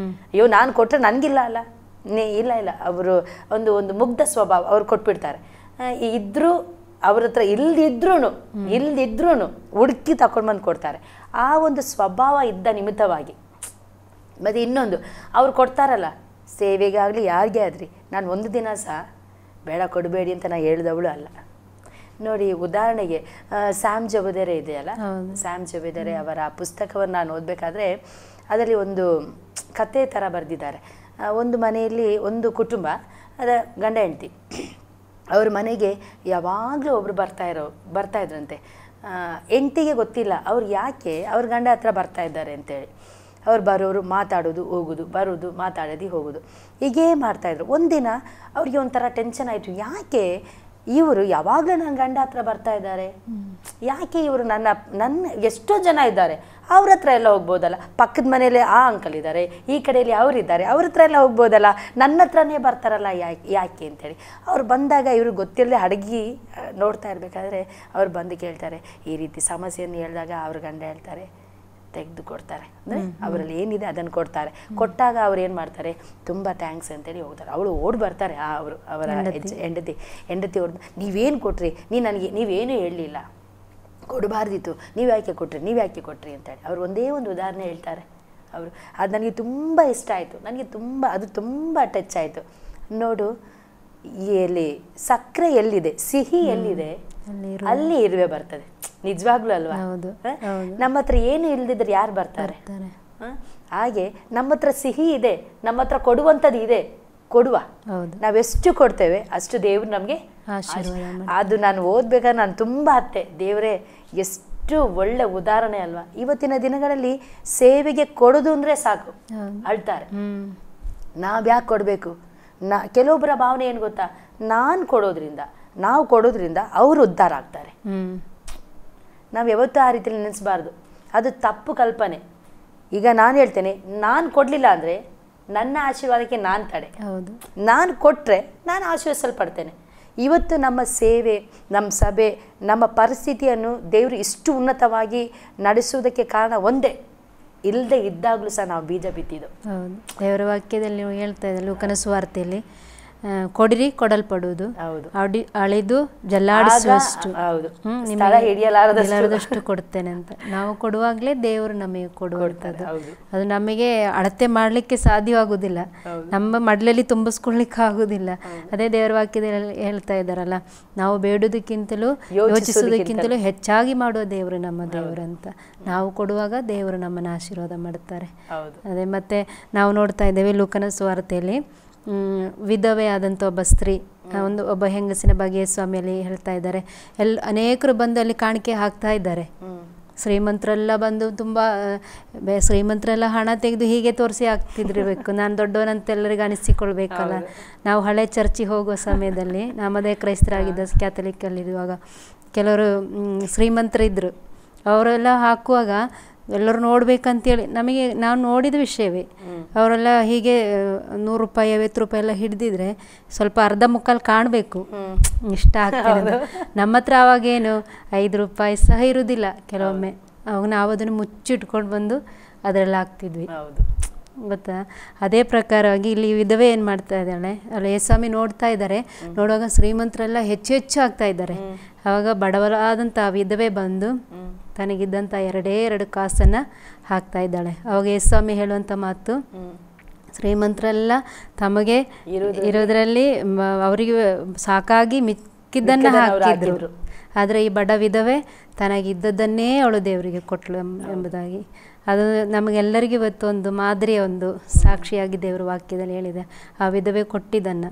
ಅಯ್ಯೋ ನಾನು ಕೊಟ್ಟರೆ ನನಗಿಲ್ಲ ಅಲ್ಲ, ಇಲ್ಲ, ಅವರು ಒಂದು ಮುಗ್ಧ ಸ್ವಭಾವ, ಅವ್ರು ಕೊಟ್ಬಿಡ್ತಾರೆ. ಇದ್ರೂ ಅವ್ರ ಹತ್ರ ಇಲ್ದಿದ್ರೂ ಹುಡುಕಿ ತಗೊಂಡು ಬಂದು ಕೊಡ್ತಾರೆ. ಆ ಒಂದು ಸ್ವಭಾವ ಇದ್ದ ನಿಮಿತ್ತವಾಗಿ. ಮತ್ತು ಇನ್ನೊಂದು, ಅವ್ರು ಕೊಡ್ತಾರಲ್ಲ ಸೇವೆಗಾಗಲಿ ಯಾರಿಗೇ ಆದ್ರಿ, ನಾನು ಒಂದು ದಿನ ಸಹ ಬೇಡ ಕೊಡಬೇಡಿ ಅಂತ ನಾನು ಹೇಳಿದವಳು ಅಲ್ಲ. ನೋಡಿ, ಉದಾಹರಣೆಗೆ ಸ್ಯಾಮ್ ಜಬೆದಾರೆ ಇದೆಯಲ್ಲ, ಸ್ಯಾಮ್ ಜಬೆದಾರೆ ಅವರ ಪುಸ್ತಕವನ್ನು ನಾನು ಓದಬೇಕಾದ್ರೆ ಅದರಲ್ಲಿ ಒಂದು ಕತೆ ಥರ ಬರೆದಿದ್ದಾರೆ. ಒಂದು ಮನೆಯಲ್ಲಿ ಒಂದು ಕುಟುಂಬ, ಅದರ ಗಂಡ ಹೆಂಡತಿ, ಅವ್ರ ಮನೆಗೆ ಯಾವಾಗಲೂ ಒಬ್ಬರು ಬರ್ತಾಯಿದ್ರಂತೆ. ಹೆಂಡತಿಗೆ ಗೊತ್ತಿಲ್ಲ ಅವ್ರು ಯಾಕೆ ಅವ್ರ ಗಂಡ ಹತ್ರ ಬರ್ತಾ ಇದ್ದಾರೆ ಅಂತೇಳಿ. ಅವ್ರು ಬರೋರು ಮಾತಾಡೋದು ಹೋಗೋದು, ಬರೋದು ಮಾತಾಡೋದು ಹೋಗೋದು, ಹೀಗೇ ಮಾಡ್ತಾಯಿದ್ರು. ಒಂದಿನ ಅವ್ರಿಗೆ ಒಂಥರ ಟೆನ್ಷನ್ ಆಯಿತು, ಯಾಕೆ ಇವರು ಯಾವಾಗಲೂ ನನ್ನ ಗಂಡ ಹತ್ರ ಬರ್ತಾ ಇದ್ದಾರೆ, ಯಾಕೆ ಇವರು ನನ್ನ ಎಷ್ಟೋ ಜನ ಇದ್ದಾರೆ, ಅವ್ರ ಹತ್ರ ಎಲ್ಲ ಹೋಗ್ಬೋದಲ್ಲ, ಪಕ್ಕದ ಮನೇಲಿ ಆ ಅಂಕಲ್ ಇದ್ದಾರೆ, ಈ ಕಡೆಯಲ್ಲಿ ಅವರಿದ್ದಾರೆ, ಅವ್ರ ಹತ್ರ ಎಲ್ಲ ಹೋಗ್ಬೋದಲ್ಲ, ನನ್ನ ಹತ್ರನೇ ಬರ್ತಾರಲ್ಲ ಯಾಕೆ ಅಂತೇಳಿ. ಅವ್ರು ಬಂದಾಗ ಇವರು ಗೊತ್ತಿಲ್ಲದೆ ಅಡುಗೆ ನೋಡ್ತಾ ಇರಬೇಕಾದ್ರೆ ಅವ್ರು ಬಂದು ಕೇಳ್ತಾರೆ. ಈ ರೀತಿ ಸಮಸ್ಯೆಯನ್ನು ಹೇಳಿದಾಗ ಅವ್ರ ಗಂಡ ಹೇಳ್ತಾರೆ, ತೆಗೆದು ಕೊಡ್ತಾರೆ. ಅಂದರೆ ಅವರಲ್ಲಿ ಏನಿದೆ ಅದನ್ನು ಕೊಡ್ತಾರೆ. ಕೊಟ್ಟಾಗ ಅವ್ರು ಏನು ಮಾಡ್ತಾರೆ, ತುಂಬ ಥ್ಯಾಂಕ್ಸ್ ಅಂತೇಳಿ ಹೋಗ್ತಾರೆ. ಅವಳು ಓಡಿ ಬರ್ತಾರೆ, ಅವರ ಹೆಂಡತಿ ಓಡ್, ನೀವೇನು ಕೊಟ್ರಿ, ನೀವೇನು ಹೇಳಲಿಲ್ಲ, ಕೊಡಬಾರ್ದಿತ್ತು, ನೀವು ಯಾಕೆ ಕೊಟ್ರಿ ಅಂತೇಳಿ ಅವ್ರು ಒಂದೇ ಒಂದು ಉದಾಹರಣೆ ಹೇಳ್ತಾರೆ. ಅವರು ಅದು ನನಗೆ ತುಂಬ ಇಷ್ಟ ಆಯಿತು, ಅದು ತುಂಬ ಟಚ್ ಆಯಿತು. ನೋಡು, ಎಲ್ಲಿ ಸಕ್ಕರೆ ಎಲ್ಲಿದೆ, ಸಿಹಿ ಎಲ್ಲಿದೆ, ಅಲ್ಲಿ ಇರುವೆ ಬರ್ತದೆ. ನಿಜವಾಗ್ಲೂ ಅಲ್ವಾ? ನಮ್ಮ ಹತ್ರ ಏನು ಇಲ್ದಿದ್ರೆ ಯಾರು ಬರ್ತಾರೆ? ಹಾಗೆ ನಮ್ಮ ಹತ್ರ ಸಿಹಿ ಇದೆ, ನಮ್ಮ ಹತ್ರ ಕೊಡುವಂಥದ್ದು ಇದೆ, ಕೊಡುವ. ನಾವೆಷ್ಟು ಕೊಡ್ತೇವೆ ಅಷ್ಟು ದೇವ್ರು ನಮಗೆ. ಅದು ನಾನು ಓದ್ಬೇಕಾದ್ರೆ ನಾನು ತುಂಬ ಹತ್ತೆ, ದೇವರೇ ಎಷ್ಟು ಒಳ್ಳೆ ಉದಾಹರಣೆ ಅಲ್ವಾ. ಇವತ್ತಿನ ದಿನಗಳಲ್ಲಿ ಸೇವೆಗೆ ಕೊಡೋದು ಅಂದರೆ ಸಾಕು, ಅಳ್ತಾರೆ. ನಾವ್ಯಾಕೆ ಕೊಡಬೇಕು? ಕೆಲವೊಬ್ಬರ ಭಾವನೆ ಏನು ಗೊತ್ತಾ, ನಾವು ಕೊಡೋದ್ರಿಂದ ಅವರು ಉದ್ಧಾರ ಆಗ್ತಾರೆ. ನಾವು ಯಾವತ್ತೂ ಆ ರೀತಿಯಲ್ಲಿ ನೆನೆಸಬಾರ್ದು, ಅದು ತಪ್ಪು ಕಲ್ಪನೆ. ಈಗ ನಾನು ಹೇಳ್ತೇನೆ, ನಾನು ಕೊಡಲಿಲ್ಲ ಅಂದರೆ ನನ್ನ ಆಶೀರ್ವಾದಕ್ಕೆ ನಾನು ತಡೆ. ನಾನು ಕೊಟ್ಟರೆ ನಾನು ಆಶೀರ್ವದಿಸಲ್ಪಡ್ತೇನೆ. ಇವತ್ತು ನಮ್ಮ ಸೇವೆ, ನಮ್ಮ ಸಭೆ, ನಮ್ಮ ಪರಿಸ್ಥಿತಿಯನ್ನು ದೇವರು ಇಷ್ಟು ಉನ್ನತವಾಗಿ ನಡೆಸುವುದಕ್ಕೆ ಕಾರಣ ಒಂದೇ, ಇಲ್ಲದೆ ಇದ್ದಾಗಲೂ ಸಹ ನಾವು ಬೀಜ ಬಿತ್ತಿದ್ದು. ದೇವರ ವಾಕ್ಯದಲ್ಲಿ ಹೇಳ್ತಾ ಇದ್ದಾರೆ, ಲೂಕನ ಸುವಾರ್ತೆಯಲ್ಲಿ, ಕೊಡಿರಿ ಕೊಡಲ್ಪಡುವುದು, ಅಳಿದು ಜಲ್ಲಾಡಿಸುವಷ್ಟು, ಹಿಡಿಯಲಾರದಷ್ಟು ಕೊಡ್ತೇನೆ ಅಂತ. ನಾವು ಕೊಡುವಾಗಲೇ ದೇವರು ನಮಗೆ ಕೊಡುವಂಥದ್ದು. ಅದು ನಮಗೆ ಅಳತೆ ಮಾಡಲಿಕ್ಕೆ ಸಾಧ್ಯವಾಗುವುದಿಲ್ಲ, ನಮ್ಮ ಮಡ್ಲಲ್ಲಿ ತುಂಬಿಸ್ಕೊಳ್ಲಿಕ್ಕೆ ಆಗುವುದಿಲ್ಲ. ಅದೇ ದೇವರ ವಾಕ್ಯದಲ್ಲಿ ಹೇಳ್ತಾ ಇದ್ದಾರಲ್ಲ, ನಾವು ಬೇಡುವುದಕ್ಕಿಂತಲೂ ಯೋಚಿಸುವುದಕ್ಕಿಂತಲೂ ಹೆಚ್ಚಾಗಿ ಮಾಡುವ ದೇವರು ನಮ್ಮ ದೇವರು ಅಂತ. ನಾವು ಕೊಡುವಾಗ ದೇವರು ನಮ್ಮನ್ನು ಆಶೀರ್ವಾದ ಮಾಡ್ತಾರೆ. ಅದೇ ಮತ್ತೆ ನಾವು ನೋಡ್ತಾ ಇದ್ದೇವೆ ಲೂಕನ ಸುವಾರ್ತೆಯಲ್ಲಿ, ವಿಧವೆ ಆದಂಥ ಒಬ್ಬ ಸ್ತ್ರೀ, ಒಬ್ಬ ಹೆಂಗಸಿನ ಬಗ್ಗೆ ಸ್ವಾಮಿಯಲ್ಲಿ ಹೇಳ್ತಾ ಇದ್ದಾರೆ. ಅನೇಕರು ಬಂದು ಅಲ್ಲಿ ಕಾಣಿಕೆ ಹಾಕ್ತಾ ಇದ್ದಾರೆ. ಶ್ರೀಮಂತರೆಲ್ಲ ಬಂದು ತುಂಬ ಶ್ರೀಮಂತರೆಲ್ಲ ಹಣ ತೆಗೆದು ಹೀಗೆ ತೋರಿಸಿ ಹಾಕ್ತಿದ್ದಿರಬೇಕು, ನಾನು ದೊಡ್ಡವನಂತ ಎಲ್ಲರಿಗೂ ಅನಿಸಿಕೊಳ್ಬೇಕಲ್ಲ. ನಾವು ಹಳೆ ಚರ್ಚಿಗೆ ಹೋಗುವ ಸಮಯದಲ್ಲಿ, ನಮ್ಮದೇ ಕ್ರೈಸ್ತರಾಗಿದ್ದ ಕ್ಯಾಥಲಿಕ್ಕಲ್ಲಿರುವಾಗ ಕೆಲವರು ಶ್ರೀಮಂತರಿದ್ದರು. ಅವರೆಲ್ಲ ಹಾಕುವಾಗ ಎಲ್ಲರೂ ನೋಡ್ಬೇಕಂತೇಳಿ ನಾವು ನೋಡಿದ ವಿಷಯವೇ. ಅವರೆಲ್ಲ ಹೀಗೆ 100 ರೂಪಾಯಿ 50 ರೂಪಾಯಿ ಎಲ್ಲ ಹಿಡ್ದಿದ್ರೆ ಸ್ವಲ್ಪ ಅರ್ಧ ಮುಕ್ಕಾಲು ಕಾಣಬೇಕು, ಇಷ್ಟ ಆಗ್ತದೆ. ನಮ್ಮ ಹತ್ರ ಅವಾಗೇನು 5 ರೂಪಾಯಿ ಸಹ ಇರುವುದಿಲ್ಲ ಕೆಲವೊಮ್ಮೆ. ಅವಾಗ ನಾವು ಅದನ್ನು ಮುಚ್ಚಿಟ್ಕೊಂಡು ಬಂದು ಅದರಲ್ಲಿ ಹಾಕ್ತಿದ್ವಿ, ಗೊತ್ತಾ. ಅದೇ ಪ್ರಕಾರವಾಗಿ ಇಲ್ಲಿ ವಿಧವೆ ಏನು ಮಾಡ್ತಾ ಇದ್ದಾಳೆ, ಅಲ್ಲಿ ಯೇಸ್ವಾಮಿ ನೋಡ್ತಾ ಇದ್ದಾರೆ. ನೋಡುವಾಗ ಶ್ರೀಮಂತರೆಲ್ಲ ಹೆಚ್ಚು ಆಗ್ತಾ ಇದ್ದಾರೆ. ಆವಾಗ ಬಡವರಾದಂಥ ವಿಧವೆ ಬಂದು ತನಗಿದ್ದಂಥ 2 ಕಾಸನ್ನು ಹಾಕ್ತಾ ಇದ್ದಾಳೆ. ಅವಾಗ ಯೇಸ್ವಾಮಿ ಹೇಳುವಂಥ ಮಾತು, ಶ್ರೀಮಂತರೆಲ್ಲ ತಮಗೆ ಇರೋದ್ರಲ್ಲಿ ಅವರಿಗೆ ಸಾಕಾಗಿ ಮಿಕ್ಕಿದ್ದನ್ನು ಹಾಕಿದ್ರು, ಆದರೆ ಈ ಬಡ ವಿಧವೆ ತನಗಿದ್ದದ್ದನ್ನೇ ಅವಳು ದೇವರಿಗೆ ಕೊಟ್ಟಳು ಎಂಬುದಾಗಿ. ಅದು ನಮಗೆಲ್ಲರಿಗೂ ಇವತ್ತು ಒಂದು ಮಾದರಿಯ ಒಂದು ಸಾಕ್ಷಿಯಾಗಿ ದೇವರ ವಾಕ್ಯದಲ್ಲಿ ಹೇಳಿದೆ. ಆ ವಿಧವೆ ಕೊಟ್ಟಿದ್ದನ್ನು,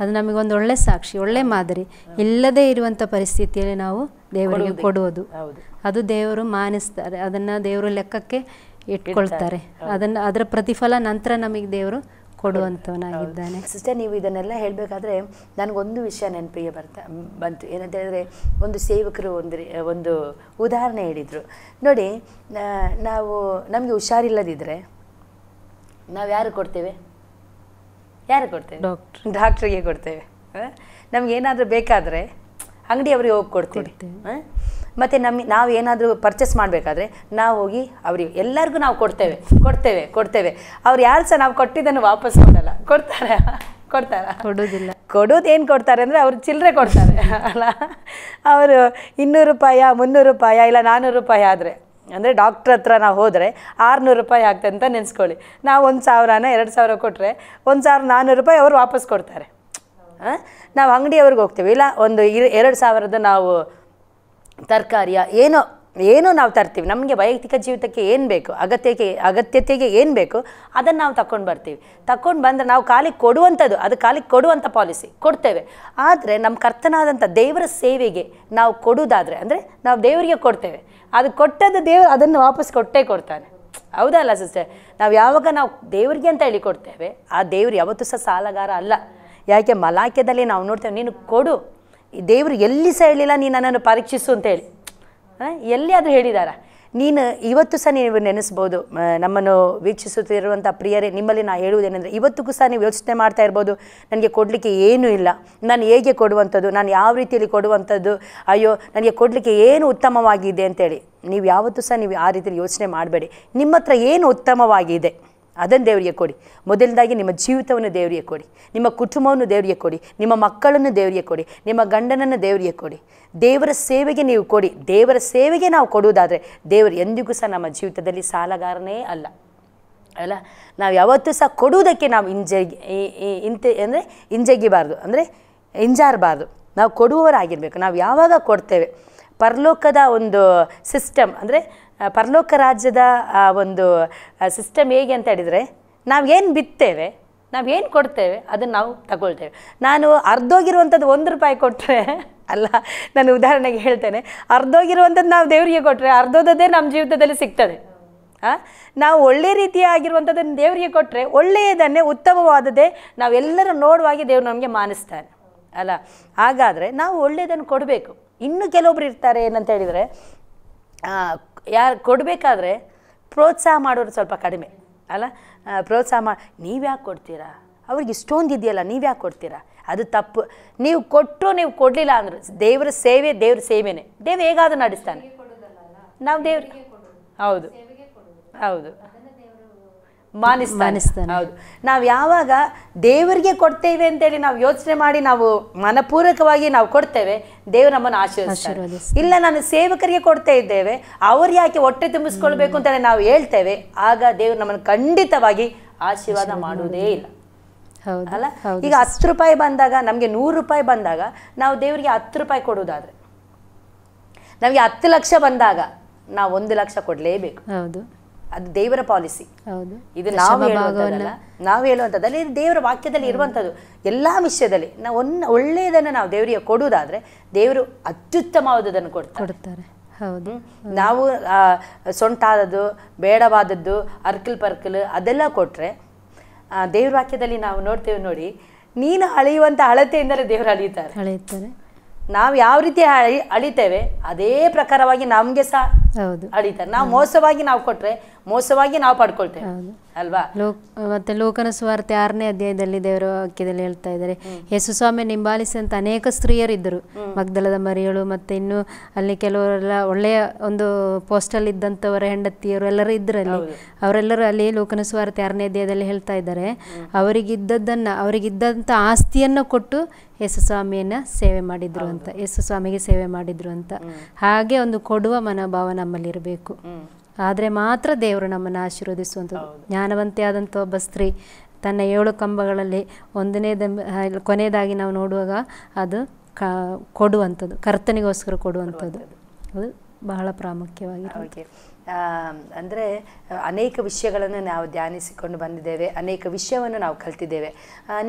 ಅದು ನಮಗೊಂದು ಒಳ್ಳೆ ಸಾಕ್ಷಿ, ಒಳ್ಳೆ ಮಾದರಿ. ಇಲ್ಲದೇ ಇರುವಂಥ ಪರಿಸ್ಥಿತಿಯಲ್ಲಿ ನಾವು ದೇವರಿಗೆ ಕೊಡುವುದು, ಅದು ದೇವರು ಮಾನಿಸ್ತಾರೆ, ಅದನ್ನು ದೇವರು ಲೆಕ್ಕಕ್ಕೆ ಇಟ್ಕೊಳ್ತಾರೆ. ಅದರ ಪ್ರತಿಫಲ ನಂತರ ನಮಗೆ ದೇವರು ಕೊಡುವಂಥವನಾಗಿದ್ದಾನೆ. ಸಿಸ್ಟರ್, ನೀವು ಇದನ್ನೆಲ್ಲ ಹೇಳಬೇಕಾದ್ರೆ ನನಗೊಂದು ವಿಷಯ ನೆನಪಿಗೆ ಬಂತು. ಏನಂತ ಹೇಳಿದ್ರೆ, ಒಂದು ಸೇವಕರು ಒಂದು ಉದಾಹರಣೆ ಹೇಳಿದರು ನೋಡಿ. ನಮಗೆ ಹುಷಾರಿಲ್ಲದಿದ್ದರೆ ನಾವು ಯಾರು ಕೊಡ್ತೇವೆ? ಡಾಕ್ಟ್ರಿಗೆ ಕೊಡ್ತೇವೆ. ನಮಗೇನಾದರೂ ಬೇಕಾದರೆ ಅಂಗಡಿಯವ್ರಿಗೆ ಹೋಗಿ ಕೊಡ್ತೀವಿ. ಮತ್ತು ನಾವೇನಾದರೂ ಪರ್ಚೇಸ್ ಮಾಡಬೇಕಾದ್ರೆ ನಾವು ಹೋಗಿ ಅವ್ರಿಗೆ ಎಲ್ಲರಿಗೂ ನಾವು ಕೊಡ್ತೇವೆ. ಅವ್ರು ಯಾರು ಸಹ ನಾವು ಕೊಟ್ಟಿದ್ದನ್ನು ವಾಪಸ್ ಕೊಡ್ತಾರಾ? ಕೊಡೋದೇನು ಕೊಡ್ತಾರೆ ಅಂದರೆ ಅವ್ರು ಚಿಲ್ಲರೆ ಕೊಡ್ತಾರೆ ಅಲ್ಲ. ಅವರು 200 ರೂಪಾಯಿ 300 ರೂಪಾಯಿ ಇಲ್ಲ 400 ರೂಪಾಯಿ ಆದರೆ, ಅಂದರೆ ಡಾಕ್ಟ್ರ್ ಹತ್ರ ನಾವು ಹೋದರೆ 600 ರೂಪಾಯಿ ಆಗ್ತದೆ ಅಂತ ನೆನೆಸ್ಕೊಳ್ಳಿ. ನಾವು 1000ನ 2000 ಕೊಟ್ಟರೆ 1400 ರೂಪಾಯಿ ಅವರು ವಾಪಸ್ ಕೊಡ್ತಾರೆ. ನಾವು ಅಂಗಡಿಯವ್ರಿಗೆ ಹೋಗ್ತೇವೆ, ಇಲ್ಲ ಒಂದು 2000ದ ನಾವು ತರಕಾರಿಯ ಏನೋ ನಾವು ತರ್ತೀವಿ. ನಮಗೆ ವೈಯಕ್ತಿಕ ಜೀವಿತಕ್ಕೆ ಏನು ಬೇಕು, ಅಗತ್ಯತೆಗೆ ಏನು ಬೇಕು ಅದನ್ನು ನಾವು ತಗೊಂಡು ಬಂದರೆ ನಾವು ಕಾಲಿಗೆ ಕೊಡುವಂಥದ್ದು, ಅದು ಕಾಲಿಗೆ ಕೊಡುವಂಥ ಪಾಲಿಸಿ ಕೊಡ್ತೇವೆ. ಆದರೆ ನಮ್ಮ ಕರ್ತನಾದಂಥ ದೇವರ ಸೇವೆಗೆ ನಾವು ಕೊಡುವುದಾದರೆ, ಅಂದರೆ ನಾವು ದೇವರಿಗೆ ಕೊಡ್ತೇವೆ, ಅದು ಕೊಟ್ಟದ್ದು ದೇವರು ಅದನ್ನು ವಾಪಸ್ ಕೊಟ್ಟೇ ಕೊಡ್ತಾನೆ. ಹೌದಲ್ಲ ಸಿಸ್ಟರ್? ನಾವು ಯಾವಾಗ ನಾವು ದೇವರಿಗೆ ಅಂತ ಹೇಳಿ ಕೊಡ್ತೇವೆ, ಆ ದೇವ್ರು ಯಾವತ್ತೂ ಸಹ ಸಾಲಗಾರ ಅಲ್ಲ. ಯಾಕೆ ಮಲಾಖ್ಯದಲ್ಲಿ ನಾವು ನೋಡ್ತೇವೆ, ನೀನು ಕೊಡು, ದೇವರು ಎಲ್ಲಿ ಸಹ ಹೇಳಿಲ್ಲ ನೀನು ನನ್ನನ್ನು ಪರೀಕ್ಷಿಸು ಅಂತೇಳಿ. ಎಲ್ಲಿ ಆದರೂ ಹೇಳಿದಾರ? ನೀನು ಇವತ್ತು ಸಹ ನೀವು ನೆನೆಸ್ಬೋದು, ನಮ್ಮನ್ನು ವೀಕ್ಷಿಸುತ್ತಿರುವಂಥ ಪ್ರಿಯರೇ, ನಿಮ್ಮಲ್ಲಿ ನಾನು ಹೇಳುವುದೇನೆಂದರೆ, ಇವತ್ತಿಗೂ ಸಹ ನೀವು ಯೋಚನೆ ಮಾಡ್ತಾ ಇರ್ಬೋದು, ನನಗೆ ಕೊಡಲಿಕ್ಕೆ ಏನೂ ಇಲ್ಲ, ನಾನು ಹೇಗೆ ಕೊಡುವಂಥದ್ದು, ನಾನು ಯಾವ ರೀತಿಯಲ್ಲಿ ಕೊಡುವಂಥದ್ದು, ಅಯ್ಯೋ ನನಗೆ ಕೊಡಲಿಕ್ಕೆ ಏನು ಉತ್ತಮವಾಗಿದೆ ಅಂತೇಳಿ. ನೀವು ಯಾವತ್ತೂ ಸಹ ನೀವು ಆ ರೀತಿಯಲ್ಲಿ ಯೋಚನೆ ಮಾಡಬೇಡಿ. ನಿಮ್ಮ ಹತ್ರ ಏನು ಉತ್ತಮವಾಗಿದೆ ಅದನ್ನು ದೇವರಿಗೆ ಕೊಡಿ. ಮೊದಲದಾಗಿ ನಿಮ್ಮ ಜೀವಿತವನ್ನು ದೇವರಿಗೆ ಕೊಡಿ, ನಿಮ್ಮ ಕುಟುಂಬವನ್ನು ದೇವರಿಗೆ ಕೊಡಿ, ನಿಮ್ಮ ಮಕ್ಕಳನ್ನು ದೇವರಿಗೆ ಕೊಡಿ, ನಿಮ್ಮ ಗಂಡನನ್ನು ದೇವರಿಗೆ ಕೊಡಿ. ದೇವರ ಸೇವೆಗೆ ನೀವು ಕೊಡಿ. ದೇವರ ಸೇವೆಗೆ ನಾವು ಕೊಡುವುದಾದರೆ ದೇವರು ಎಂದಿಗೂ ಸಹ ನಮ್ಮ ಜೀವಿತದಲ್ಲಿ ಸಾಲಗಾರನೇ ಅಲ್ಲ ಅಲ್ಲ. ನಾವು ಯಾವತ್ತೂ ಸಹ ಕೊಡುವುದಕ್ಕೆ ನಾವು ಹಿಂಜಗಿಬಾರ್ದು, ಅಂದರೆ ಹಿಂಜಾರಬಾರ್ದು. ನಾವು ಕೊಡುವವರಾಗಿರಬೇಕು. ನಾವು ಯಾವಾಗ ಕೊಡ್ತೇವೆ, ಪರಲೋಕದ ಒಂದು ಸಿಸ್ಟಮ್, ಅಂದರೆ ಪರಲೋಕ ರಾಜ್ಯದ ಒಂದು ಸಿಸ್ಟಮ್ ಹೇಗೆ ಅಂತ ಹೇಳಿದರೆ, ನಾವೇನು ಬಿತ್ತೇವೆ, ನಾವೇನು ಕೊಡ್ತೇವೆ ಅದನ್ನು ನಾವು ತಗೊಳ್ತೇವೆ. ನಾನು ಅರ್ಧೋಗಿರುವಂಥದ್ದು ₹1 ಕೊಟ್ಟರೆ ಅಲ್ಲ, ನಾನು ಉದಾಹರಣೆಗೆ ಹೇಳ್ತೇನೆ, ಅರ್ಧೋಗಿರುವಂಥದ್ದು ನಾವು ದೇವರಿಗೆ ಕೊಟ್ಟರೆ ಅರ್ಧೋದದೇ ನಮ್ಮ ಜೀವಿತದಲ್ಲಿ ಸಿಗ್ತದೆ. ನಾವು ಒಳ್ಳೆ ರೀತಿಯಾಗಿರುವಂಥದ್ದನ್ನು ದೇವರಿಗೆ ಕೊಟ್ಟರೆ ಒಳ್ಳೆಯದನ್ನೇ, ಉತ್ತಮವಾದದ್ದೇ ನಾವೆಲ್ಲರೂ ನೋಡುವಾಗೆ ದೇವರು ನಮಗೆ ಮಾನಿಸ್ತಾನೆ ಅಲ್ಲ. ಹಾಗಾದರೆ ನಾವು ಒಳ್ಳೆಯದನ್ನು ಕೊಡಬೇಕು. ಇನ್ನು ಕೆಲವೊಬ್ರು ಇರ್ತಾರೆ ಏನಂತ ಹೇಳಿದರೆ, ಯಾರು ಕೊಡಬೇಕಾದ್ರೆ ಪ್ರೋತ್ಸಾಹ ಮಾಡೋರು ಸ್ವಲ್ಪ ಕಡಿಮೆ ಅಲ್ಲ. ಪ್ರೋತ್ಸಾಹ ಮಾಡಿ, ನೀವು ಯಾಕೆ ಕೊಡ್ತೀರಾ, ಅವ್ರಿಗೆ ಇಷ್ಟೊಂದು ಇದೆಯಲ್ಲ ನೀವು ಯಾಕೆ ಕೊಡ್ತೀರಾ, ಅದು ತಪ್ಪು. ನೀವು ಕೊಟ್ಟರು ನೀವು ಕೊಡಲಿಲ್ಲ ಅಂದ್ರೆ ದೇವರ ಸೇವೆನೇ. ದೇವ್ರು ಹೇಗಾದರೂ ನಡೆಸ್ತಾನೆ. ನಾವು ದೇವ್ರಿಗೆ ಹೌದು ಹೌದು ಮಾನಿಸ್ತಾನೆ. ಹೌದು, ನಾವು ಯಾವಾಗ ದೇವರಿಗೆ ಕೊಡ್ತೇವೆ ಅಂತೇಳಿ ನಾವು ಯೋಚನೆ ಮಾಡಿ ನಾವು ಮನಪೂರ್ವಕವಾಗಿ ನಾವು ಕೊಡ್ತೇವೆ, ದೇವರು ನಮ್ಮನ್ನು ಆಶೀರ್ವದಿಸ್ತಾರೆ. ಇಲ್ಲ ನಾನು ಸೇವಕರಿಗೆ ಕೊಡ್ತಾ ಇದ್ದೇವೆ, ಅವ್ರು ಯಾಕೆ ಹೊಟ್ಟೆ ತುಂಬಿಸ್ಕೊಳ್ಬೇಕು ಅಂತೇಳಿ ನಾವು ಹೇಳ್ತೇವೆ, ಆಗ ದೇವರು ನಮ್ಮನ್ನು ಖಂಡಿತವಾಗಿ ಆಶೀರ್ವಾದ ಮಾಡುವುದೇ ಇಲ್ಲ ಅಲ್ಲ. ಈಗ ₹10 ಬಂದಾಗ, ನಮಗೆ ₹100 ಬಂದಾಗ ನಾವು ದೇವರಿಗೆ ₹10 ಕೊಡುವುದಾದ್ರೆ, ನಮಗೆ 10 ಲಕ್ಷ ಬಂದಾಗ ನಾವು 1 ಲಕ್ಷ ಕೊಡಲೇಬೇಕು. ಹೌದು, ಅದು ದೇವರ ಪಾಲಿಸಿ. ಇದು ನಾವು ಹೇಳುವಂಥದ್ದಲ್ಲ, ಇದು ದೇವರ ವಾಕ್ಯದಲ್ಲಿ ಇರುವಂಥದ್ದು. ಎಲ್ಲ ವಿಷಯದಲ್ಲಿ ನಾವು ಒಳ್ಳೆಯದನ್ನು ನಾವು ದೇವರಿಗೆ ಕೊಡುವುದಾದ್ರೆ ದೇವರು ಅತ್ಯುತ್ತಮವಾದದನ್ನು ಕೊಡ್ತಾರೆ. ಹೌದು, ನಾವು ಸೊಂಟಾದದ್ದು, ಬೇಡವಾದದ್ದು, ಅರ್ಕಲ್ ಅದೆಲ್ಲ ಕೊಟ್ಟರೆ ದೇವ್ರ ವಾಕ್ಯದಲ್ಲಿ ನಾವು ನೋಡ್ತೇವೆ ನೋಡಿ, ನೀನು ಅಳೆಯುವಂಥ ಅಳತೆಯಿಂದಲೇ ದೇವರು ಅಳಿತಾರೆ. ನಾವು ಯಾವ ರೀತಿ ಅಳಿತೇವೆ ಅದೇ ಪ್ರಕಾರವಾಗಿ ನಮಗೆ ಸಹ ಅಳಿತಾರೆ. ನಾವು ಮೋಸವಾಗಿ ನಾವು ಕೊಟ್ರೆ ಮೋಸವಾಗಿ ನಾವು ಪಡ್ಕೊಳ್ತೇವೆ ಅಲ್ವಾ. ಮತ್ತೆ ಲೋಕನ ಸುವಾರ್ತೆ 6ನೇ ಅಧ್ಯಾಯದಲ್ಲಿ ದೇವರ ವಾಕ್ಯದಲ್ಲಿ ಹೇಳ್ತಾ ಇದ್ದಾರೆ, ಯೇಸು ಸ್ವಾಮಿ ಹಿಂಬಾಲಿಸಿದಂತ ಅನೇಕ ಸ್ತ್ರೀಯರಿದ್ದರು, ಮಗ್ದಲದ ಮರಿಯಳು, ಮತ್ತೆ ಇನ್ನು ಅಲ್ಲಿ ಕೆಲವರೆಲ್ಲ ಒಳ್ಳೆಯ ಒಂದು ಪೋಸ್ಟಲ್ಲಿ ಇದ್ದಂಥವರ ಹೆಂಡತಿಯರು ಎಲ್ಲರೂ ಇದ್ರಲ್ಲಿ. ಅವರೆಲ್ಲರೂ ಅಲ್ಲಿ ಲೋಕನ ಸುವಾರ್ತೆ 6ನೇ ಅಧ್ಯಾಯದಲ್ಲಿ ಹೇಳ್ತಾ ಇದ್ದಾರೆ, ಅವರಿಗಿದ್ದಂಥ ಆಸ್ತಿಯನ್ನು ಕೊಟ್ಟು ಯೇಸು ಸ್ವಾಮಿಯನ್ನ ಸೇವೆ ಮಾಡಿದ್ರು ಅಂತ, ಯೇಸು ಸ್ವಾಮಿಗೆ ಸೇವೆ ಮಾಡಿದ್ರು ಅಂತ. ಹಾಗೆ ಒಂದು ಕೊಡುವ ಮನೋಭಾವ ನಮ್ಮಲ್ಲಿರಬೇಕು. ಆದರೆ ಮಾತ್ರ ದೇವರು ನಮ್ಮನ್ನು ಆಶೀರ್ವದಿಸುವಂಥದ್ದು. ಜ್ಞಾನವಂತೆ ಆದಂಥ ಒಬ್ಬ ಸ್ತ್ರೀ ತನ್ನ 7 ಕಂಬಗಳಲ್ಲಿ ಕೊನೆಯದಾಗಿ ನಾವು ನೋಡುವಾಗ ಅದು ಕೊಡುವಂಥದ್ದು, ಕರ್ತನಿಗೋಸ್ಕರ ಕೊಡುವಂಥದ್ದು, ಅದು ಬಹಳ ಪ್ರಾಮುಖ್ಯವಾಗಿರುತ್ತೆ. ಅಂದರೆ ಅನೇಕ ವಿಷಯಗಳನ್ನು ನಾವು ಧ್ಯಾನಿಸಿಕೊಂಡು ಬಂದಿದ್ದೇವೆ, ಅನೇಕ ವಿಷಯವನ್ನು ನಾವು ಕಲ್ತಿದ್ದೇವೆ.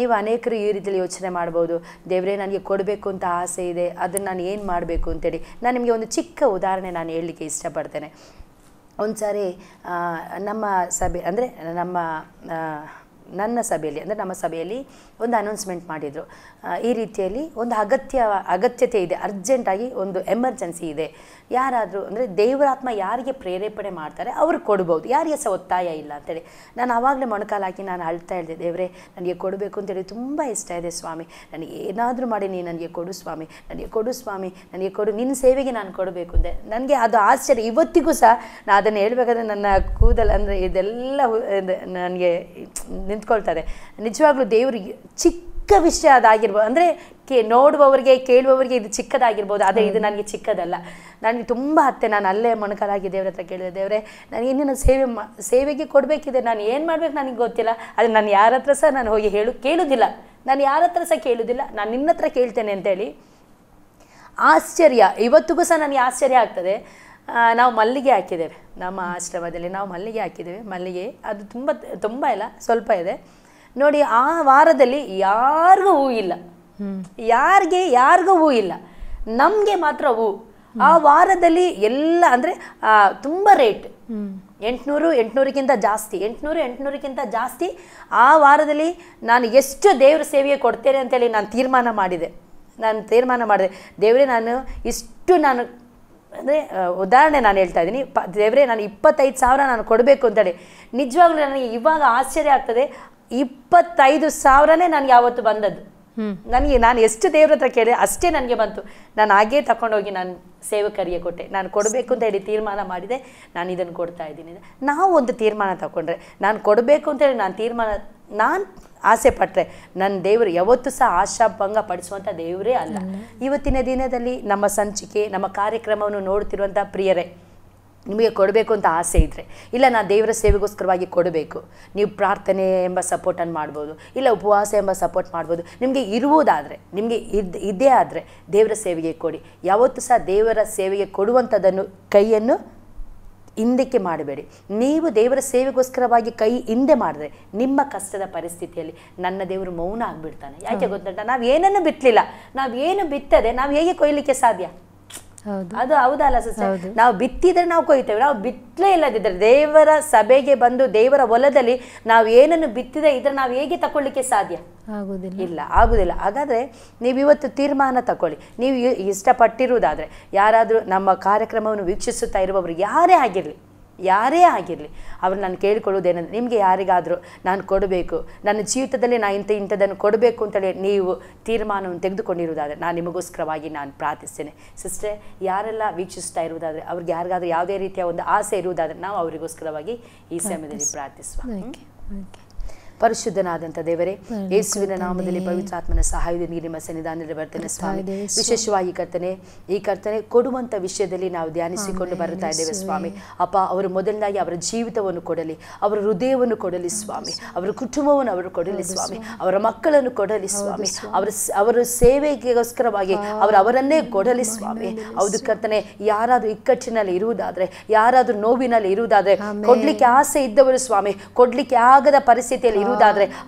ನೀವು ಅನೇಕರು ಈ ರೀತಿಯಲ್ಲಿ ಯೋಚನೆ ಮಾಡ್ಬೋದು, ದೇವರೇ ನನಗೆ ಕೊಡಬೇಕು ಅಂತ ಆಸೆ ಇದೆ, ಅದನ್ನು ನಾನು ಏನು ಮಾಡಬೇಕು ಅಂತೇಳಿ. ನಾನು ನಿಮಗೆ ಒಂದು ಚಿಕ್ಕ ಉದಾಹರಣೆ ನಾನು ಹೇಳಲಿಕ್ಕೆ ಇಷ್ಟಪಡ್ತೇನೆ. ಒಂದು ಸಾರಿ ನಮ್ಮ ಸಭೆ, ಅಂದರೆ ನನ್ನ ಸಭೆಯಲ್ಲಿ, ಅಂದರೆ ನಮ್ಮ ಸಭೆಯಲ್ಲಿ ಒಂದು ಅನೌನ್ಸ್ಮೆಂಟ್ ಮಾಡಿದರು. ಈ ರೀತಿಯಲ್ಲಿ ಒಂದು ಅಗತ್ಯತೆ ಇದೆ, ಅರ್ಜೆಂಟಾಗಿ ಒಂದು ಎಮರ್ಜೆನ್ಸಿ ಇದೆ, ಯಾರಾದರೂ ಅಂದರೆ ದೇವರಾತ್ಮ ಯಾರಿಗೆ ಪ್ರೇರೇಪಣೆ ಮಾಡ್ತಾರೆ ಅವರು ಕೊಡ್ಬೋದು, ಯಾರಿಗೆ ಸಹ ಒತ್ತಾಯ ಇಲ್ಲ ಅಂತೇಳಿ. ನಾನು ಆವಾಗಲೇ ಮೊಣಕಾಲು ಹಾಕಿ ನಾನು ಅಳ್ತಾ ಇದ್ದೆ, ದೇವರೇ ನನಗೆ ಕೊಡಬೇಕು ಅಂತೇಳಿ ತುಂಬ ಇಷ್ಟ ಇದೆ ಸ್ವಾಮಿ, ನನಗೆ ಏನಾದರೂ ಮಾಡಿ ನೀನು ನನಗೆ ಕೊಡು ಸ್ವಾಮಿ, ನನಗೆ ಕೊಡು ಸ್ವಾಮಿ, ನನಗೆ ಕೊಡು, ನಿನ್ನ ಸೇವೆಗೆ ನಾನು ಕೊಡಬೇಕು ಅಂದೆ. ನನಗೆ ಅದು ಆಶ್ಚರ್ಯ, ಇವತ್ತಿಗೂ ಸಹ ನಾನು ಅದನ್ನು ಹೇಳ್ಬೇಕಾದ್ರೆ ನನ್ನ ಕೂದಲು ಅಂದರೆ ಇದೆಲ್ಲ ನನಗೆ ನಿಂತ್ಕೊಳ್ತಾರೆ. ನಿಜವಾಗ್ಲೂ ದೇವರಿಗೆ ಚಿಕ್ಕ ವಿಷಯ ಅದಾಗಿರ್ಬೋದು, ಅಂದರೆ ನೋಡುವವರಿಗೆ ಕೇಳುವವರಿಗೆ ಇದು ಚಿಕ್ಕದಾಗಿರ್ಬೋದು, ಆದರೆ ಇದು ನನಗೆ ಚಿಕ್ಕದಲ್ಲ. ನನಗೆ ತುಂಬ ನಾನು ಅಲ್ಲೇ ಮೊಣಕಾಲಾಗಿ ದೇವ್ರ ಹತ್ರ ಕೇಳಿದೆ, ದೇವರೇ ನನಗೆ ಇನ್ನೂ ಸೇವೆಗೆ ಕೊಡಬೇಕಿದೆ, ನಾನು ಏನು ಮಾಡ್ಬೇಕು ನನಗೆ ಗೊತ್ತಿಲ್ಲ, ಆದರೆ ನಾನು ಯಾರ ಹತ್ರ ಸಹ ನಾನು ಹೋಗಿ ಕೇಳೋದಿಲ್ಲ, ನಾನು ಯಾರ ಹತ್ರ ಸಹ ಕೇಳೋದಿಲ್ಲ, ನಾನು ನಿನ್ನ ಹತ್ರ ಕೇಳ್ತೇನೆ ಅಂತೇಳಿ. ಆಶ್ಚರ್ಯ, ಇವತ್ತಿಗೂ ಸಹ ನನಗೆ ಆಶ್ಚರ್ಯ ಆಗ್ತದೆ. ನಾವು ಮಲ್ಲಿಗೆ ಹಾಕಿದ್ದೇವೆ, ನಮ್ಮ ಆಶ್ರಮದಲ್ಲಿ ನಾವು ಮಲ್ಲಿಗೆ ಹಾಕಿದ್ದೇವೆ. ಮಲ್ಲಿಗೆ ಅದು ತುಂಬ ಇಲ್ಲ, ಸ್ವಲ್ಪ ಇದೆ ನೋಡಿ. ಆ ವಾರದಲ್ಲಿ ಯಾರಿಗೂ ಹೂ ಇಲ್ಲ, ಯಾರಿಗೂ ಹೂ ಇಲ್ಲ, ನಮಗೆ ಮಾತ್ರ ಹೂ. ಆ ವಾರದಲ್ಲಿ ಎಲ್ಲ ಅಂದರೆ ತುಂಬ ರೇಟ್, 800ಕ್ಕಿಂತ ಜಾಸ್ತಿ 800ಕ್ಕಿಂತ ಜಾಸ್ತಿ ಆ ವಾರದಲ್ಲಿ ನಾನು ಎಷ್ಟು ದೇವ್ರ ಸೇವೆಗೆ ಕೊಡ್ತೇನೆ ಅಂತೇಳಿ ನಾನು ತೀರ್ಮಾನ ಮಾಡಿದೆ. ದೇವರೇ ನಾನು ಇಷ್ಟು ನಾನು ಅಂದರೆ ಉದಾಹರಣೆ ನಾನು ಹೇಳ್ತಾ ಇದ್ದೀನಿ, ದೇವರೇ ನಾನು 25,000 ನಾನು ಕೊಡಬೇಕು ಅಂತೇಳಿ. ನಿಜವಾಗ್ಲೂ ನನಗೆ ಇವಾಗ ಆಶ್ಚರ್ಯ ಆಗ್ತದೆ, 25,000ನೇ ನನಗೆ ಯಾವತ್ತು ಬಂದದ್ದು. ನಾನು ಎಷ್ಟು ದೇವ್ರ ಹತ್ರ ಕೇಳಿದೆ ಅಷ್ಟೇ ನನಗೆ ಬಂತು. ನಾನು ಹಾಗೇ ತಗೊಂಡೋಗಿ ನಾನು ಸೇವಕರಿಗೆ ಕೊಟ್ಟೆ. ನಾನು ಕೊಡಬೇಕು ಅಂತ ಹೇಳಿ ತೀರ್ಮಾನ ಮಾಡಿದೆ, ನಾನು ಇದನ್ನು ಕೊಡ್ತಾ ಇದ್ದೀನಿ. ನಾವು ಒಂದು ತೀರ್ಮಾನ ತಗೊಂಡ್ರೆ, ನಾನು ಕೊಡಬೇಕು ಅಂತೇಳಿ ನಾನು ಆಸೆ ಪಟ್ಟರೆ ನನ್ನ ದೇವರು ಯಾವತ್ತೂ ಸಹ ಆಶಾಭಂಗ ಪಡಿಸುವಂಥ ದೇವರೇ ಅಲ್ಲ. ಇವತ್ತಿನ ದಿನದಲ್ಲಿ ನಮ್ಮ ಸಂಚಿಕೆ, ನಮ್ಮ ಕಾರ್ಯಕ್ರಮವನ್ನು ನೋಡ್ತಿರುವಂಥ ಪ್ರಿಯರೇ, ನಿಮಗೆ ಕೊಡಬೇಕು ಅಂತ ಆಸೆ ಇದ್ದರೆ, ಇಲ್ಲ ನಾನು ದೇವರ ಸೇವೆಗೋಸ್ಕರವಾಗಿ ಕೊಡಬೇಕು, ನೀವು ಪ್ರಾರ್ಥನೆ ಎಂಬ ಸಪೋರ್ಟನ್ನು ಮಾಡ್ಬೋದು, ಇಲ್ಲ ಉಪವಾಸ ಎಂಬ ಸಪೋರ್ಟ್ ಮಾಡ್ಬೋದು. ನಿಮಗೆ ಇರುವುದಾದರೆ, ನಿಮಗೆ ಇದೇ ಆದರೆ ದೇವರ ಸೇವೆಗೆ ಕೊಡಿ. ಯಾವತ್ತೂ ಸಹ ದೇವರ ಸೇವೆಗೆ ಕೊಡುವಂಥದ್ದನ್ನು ಕೈಯನ್ನು ಹಿಂದಕ್ಕೆ ಮಾಡಬೇಡಿ. ನೀವು ದೇವರ ಸೇವೆಗೋಸ್ಕರವಾಗಿ ಕೈ ಹಿಂದೆ ಮಾಡಿದ್ರೆ ನಿಮ್ಮ ಕಷ್ಟದ ಪರಿಸ್ಥಿತಿಯಲ್ಲಿ ನನ್ನ ದೇವರು ಮೌನ ಆಗಿಬಿಡ್ತಾನೆ. ಯಾಕೆ ಗೊತ್ತುಂಟ, ನಾವು ಏನನ್ನು ಬಿತ್ತಲಿಲ್ಲ, ನಾವು ಏನು ಬಿತ್ತದೆ ನಾವು ಹೇಗೆ ಕೊಯ್ಲಿಕ್ಕೆ ಸಾಧ್ಯ? ಅದು ಹೌದಲ್ಲ ಸಿಸ್ಟರ್? ನಾವು ಬಿತ್ತಿದ್ರೆ ನಾವು ಕೊಯ್ತೇವೆ, ನಾವು ಬಿತ್ತಲೇ ಇಲ್ಲದಿದ್ದರೆ ದೇವರ ಸಭೆಗೆ ಬಂದು ದೇವರ ಹೊಲದಲ್ಲಿ ನಾವು ಏನನ್ನು ಬಿತ್ತಿದೆ ಇದ್ರೆ ನಾವು ಹೇಗೆ ತಗೊಳ್ಳಿಕ್ಕೆ ಸಾಧ್ಯ? ಆಗುದಿಲ್ಲ. ಹಾಗಾದರೆ ನೀವು ಇವತ್ತು ತೀರ್ಮಾನ ತಗೊಳ್ಳಿ. ನೀವು ಇಷ್ಟಪಟ್ಟಿರುವುದಾದರೆ, ಯಾರಾದರೂ ನಮ್ಮ ಕಾರ್ಯಕ್ರಮವನ್ನು ವೀಕ್ಷಿಸುತ್ತಾ ಇರುವವರು ಯಾರೇ ಆಗಿರಲಿ ಅವ್ರು ನಾನು ಕೇಳಿಕೊಳ್ಳುವುದೇನೆಂದರೆ, ನಿಮಗೆ ಯಾರಿಗಾದರೂ ನಾನು ಕೊಡಬೇಕು, ನನ್ನ ಜೀವಿತದಲ್ಲಿ ನಾನು ಇಂಥದ್ದನ್ನು ಕೊಡಬೇಕು ಅಂತೇಳಿ ನೀವು ತೀರ್ಮಾನವನ್ನು ತೆಗೆದುಕೊಂಡಿರುವುದಾದರೆ ನಾನು ನಿಮಗೋಸ್ಕರವಾಗಿ ನಾನು ಪ್ರಾರ್ಥಿಸ್ತೇನೆ. ಸಿಸ್ಟರ್, ಯಾರೆಲ್ಲ ವೀಕ್ಷಿಸ್ತಾ ಇರುವುದಾದರೆ, ಅವ್ರಿಗೆ ಯಾರಿಗಾದರೂ ಯಾವುದೇ ರೀತಿಯ ಒಂದು ಆಸೆ ಇರುವುದಾದರೆ ನಾವು ಅವರಿಗೋಸ್ಕರವಾಗಿ ಈ ಸಮಯದಲ್ಲಿ ಪ್ರಾರ್ಥಿಸುವ. ಪರಿಶುದ್ಧನಾದಂಥ ದೇವರೇ, ಯೇಸುವಿನ ನಾಮದಲ್ಲಿ ಪವಿತ್ರಾತ್ಮನ ಸಹಾಯದೊಂದಿಗೆ ನಿಮ್ಮ ಸನ್ನಿಧಾನದಲ್ಲಿ ಬರ್ತೇನೆ ಸ್ವಾಮಿ. ವಿಶೇಷವಾಗಿ ಈ ಕರ್ತನೆ ಕೊಡುವಂಥ ವಿಷಯದಲ್ಲಿ ನಾವು ಧ್ಯಾನಿಸಿಕೊಂಡು ಬರುತ್ತಾ ಇದ್ದೇವೆ ಸ್ವಾಮಿ. ಅಪ್ಪ, ಅವರು ಮೊದಲನಾಗಿ ಅವರ ಜೀವಿತವನ್ನು ಕೊಡಲಿ, ಅವರ ಹೃದಯವನ್ನು ಕೊಡಲಿ ಸ್ವಾಮಿ, ಅವರ ಕುಟುಂಬವನ್ನು ಅವರು ಕೊಡಲಿ ಸ್ವಾಮಿ, ಅವರ ಮಕ್ಕಳನ್ನು ಕೊಡಲಿ ಸ್ವಾಮಿ, ಅವರ ಸೇವೆಗೋಸ್ಕರವಾಗಿ ಅವರನ್ನೇ ಕೊಡಲಿ ಸ್ವಾಮಿ. ಹೌದು ಕರ್ತನೆ, ಯಾರಾದರೂ ಇಕ್ಕಟ್ಟಿನಲ್ಲಿ ಇರುವುದಾದರೆ, ಯಾರಾದರೂ ನೋವಿನಲ್ಲಿ ಇರುವುದಾದರೆ, ಕೊಡ್ಲಿಕ್ಕೆ ಆಸೆ ಇದ್ದವರು ಸ್ವಾಮಿ, ಕೊಡ್ಲಿಕ್ಕೆ ಆಗದ ಪರಿಸ್ಥಿತಿಯಲ್ಲಿ ಇರುವುದಾದರೆ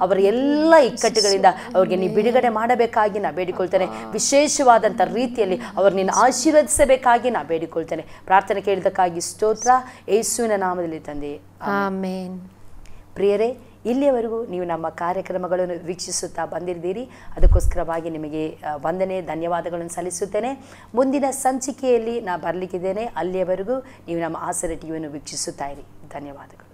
ಅವರ ಎಲ್ಲ ಇಕ್ಕಟ್ಟುಗಳಿಂದ ಅವರಿಗೆ ನೀ ಬಿಡುಗಡೆ ಮಾಡಬೇಕಾಗಿ ನಾ ಬೇಡಿಕೊಳ್ತೇನೆ. ವಿಶೇಷವಾದಂಥ ರೀತಿಯಲ್ಲಿ ಅವರು ನಿನ್ನ ಆಶೀರ್ವದಿಸಬೇಕಾಗಿ ನಾ ಬೇಡಿಕೊಳ್ತೇನೆ. ಪ್ರಾರ್ಥನೆ ಕೇಳಿದಕ್ಕಾಗಿ ಸ್ತೋತ್ರ, ಯೇಸುವಿನ ನಾಮದಲ್ಲಿ ತಂದೆ, ಆಮೆನ್. ಪ್ರಿಯರೇ, ಇಲ್ಲಿಯವರೆಗೂ ನೀವು ನಮ್ಮ ಕಾರ್ಯಕ್ರಮಗಳನ್ನು ವೀಕ್ಷಿಸುತ್ತಾ ಬಂದಿದ್ದೀರಿ, ಅದಕ್ಕೋಸ್ಕರವಾಗಿ ನಿಮಗೆ ವಂದನೆ, ಧನ್ಯವಾದಗಳನ್ನು ಸಲ್ಲಿಸುತ್ತೇನೆ. ಮುಂದಿನ ಸಂಚಿಕೆಯಲ್ಲಿ ನಾ ಬರಲಿಕ್ಕಿದ್ದೇನೆ. ಅಲ್ಲಿಯವರೆಗೂ ನೀವು ನಮ್ಮ ಆಸರೆ ಟಿವಿಯನ್ನು ವೀಕ್ಷಿಸುತ್ತಾ ಇರಿ. ಧನ್ಯವಾದಗಳು.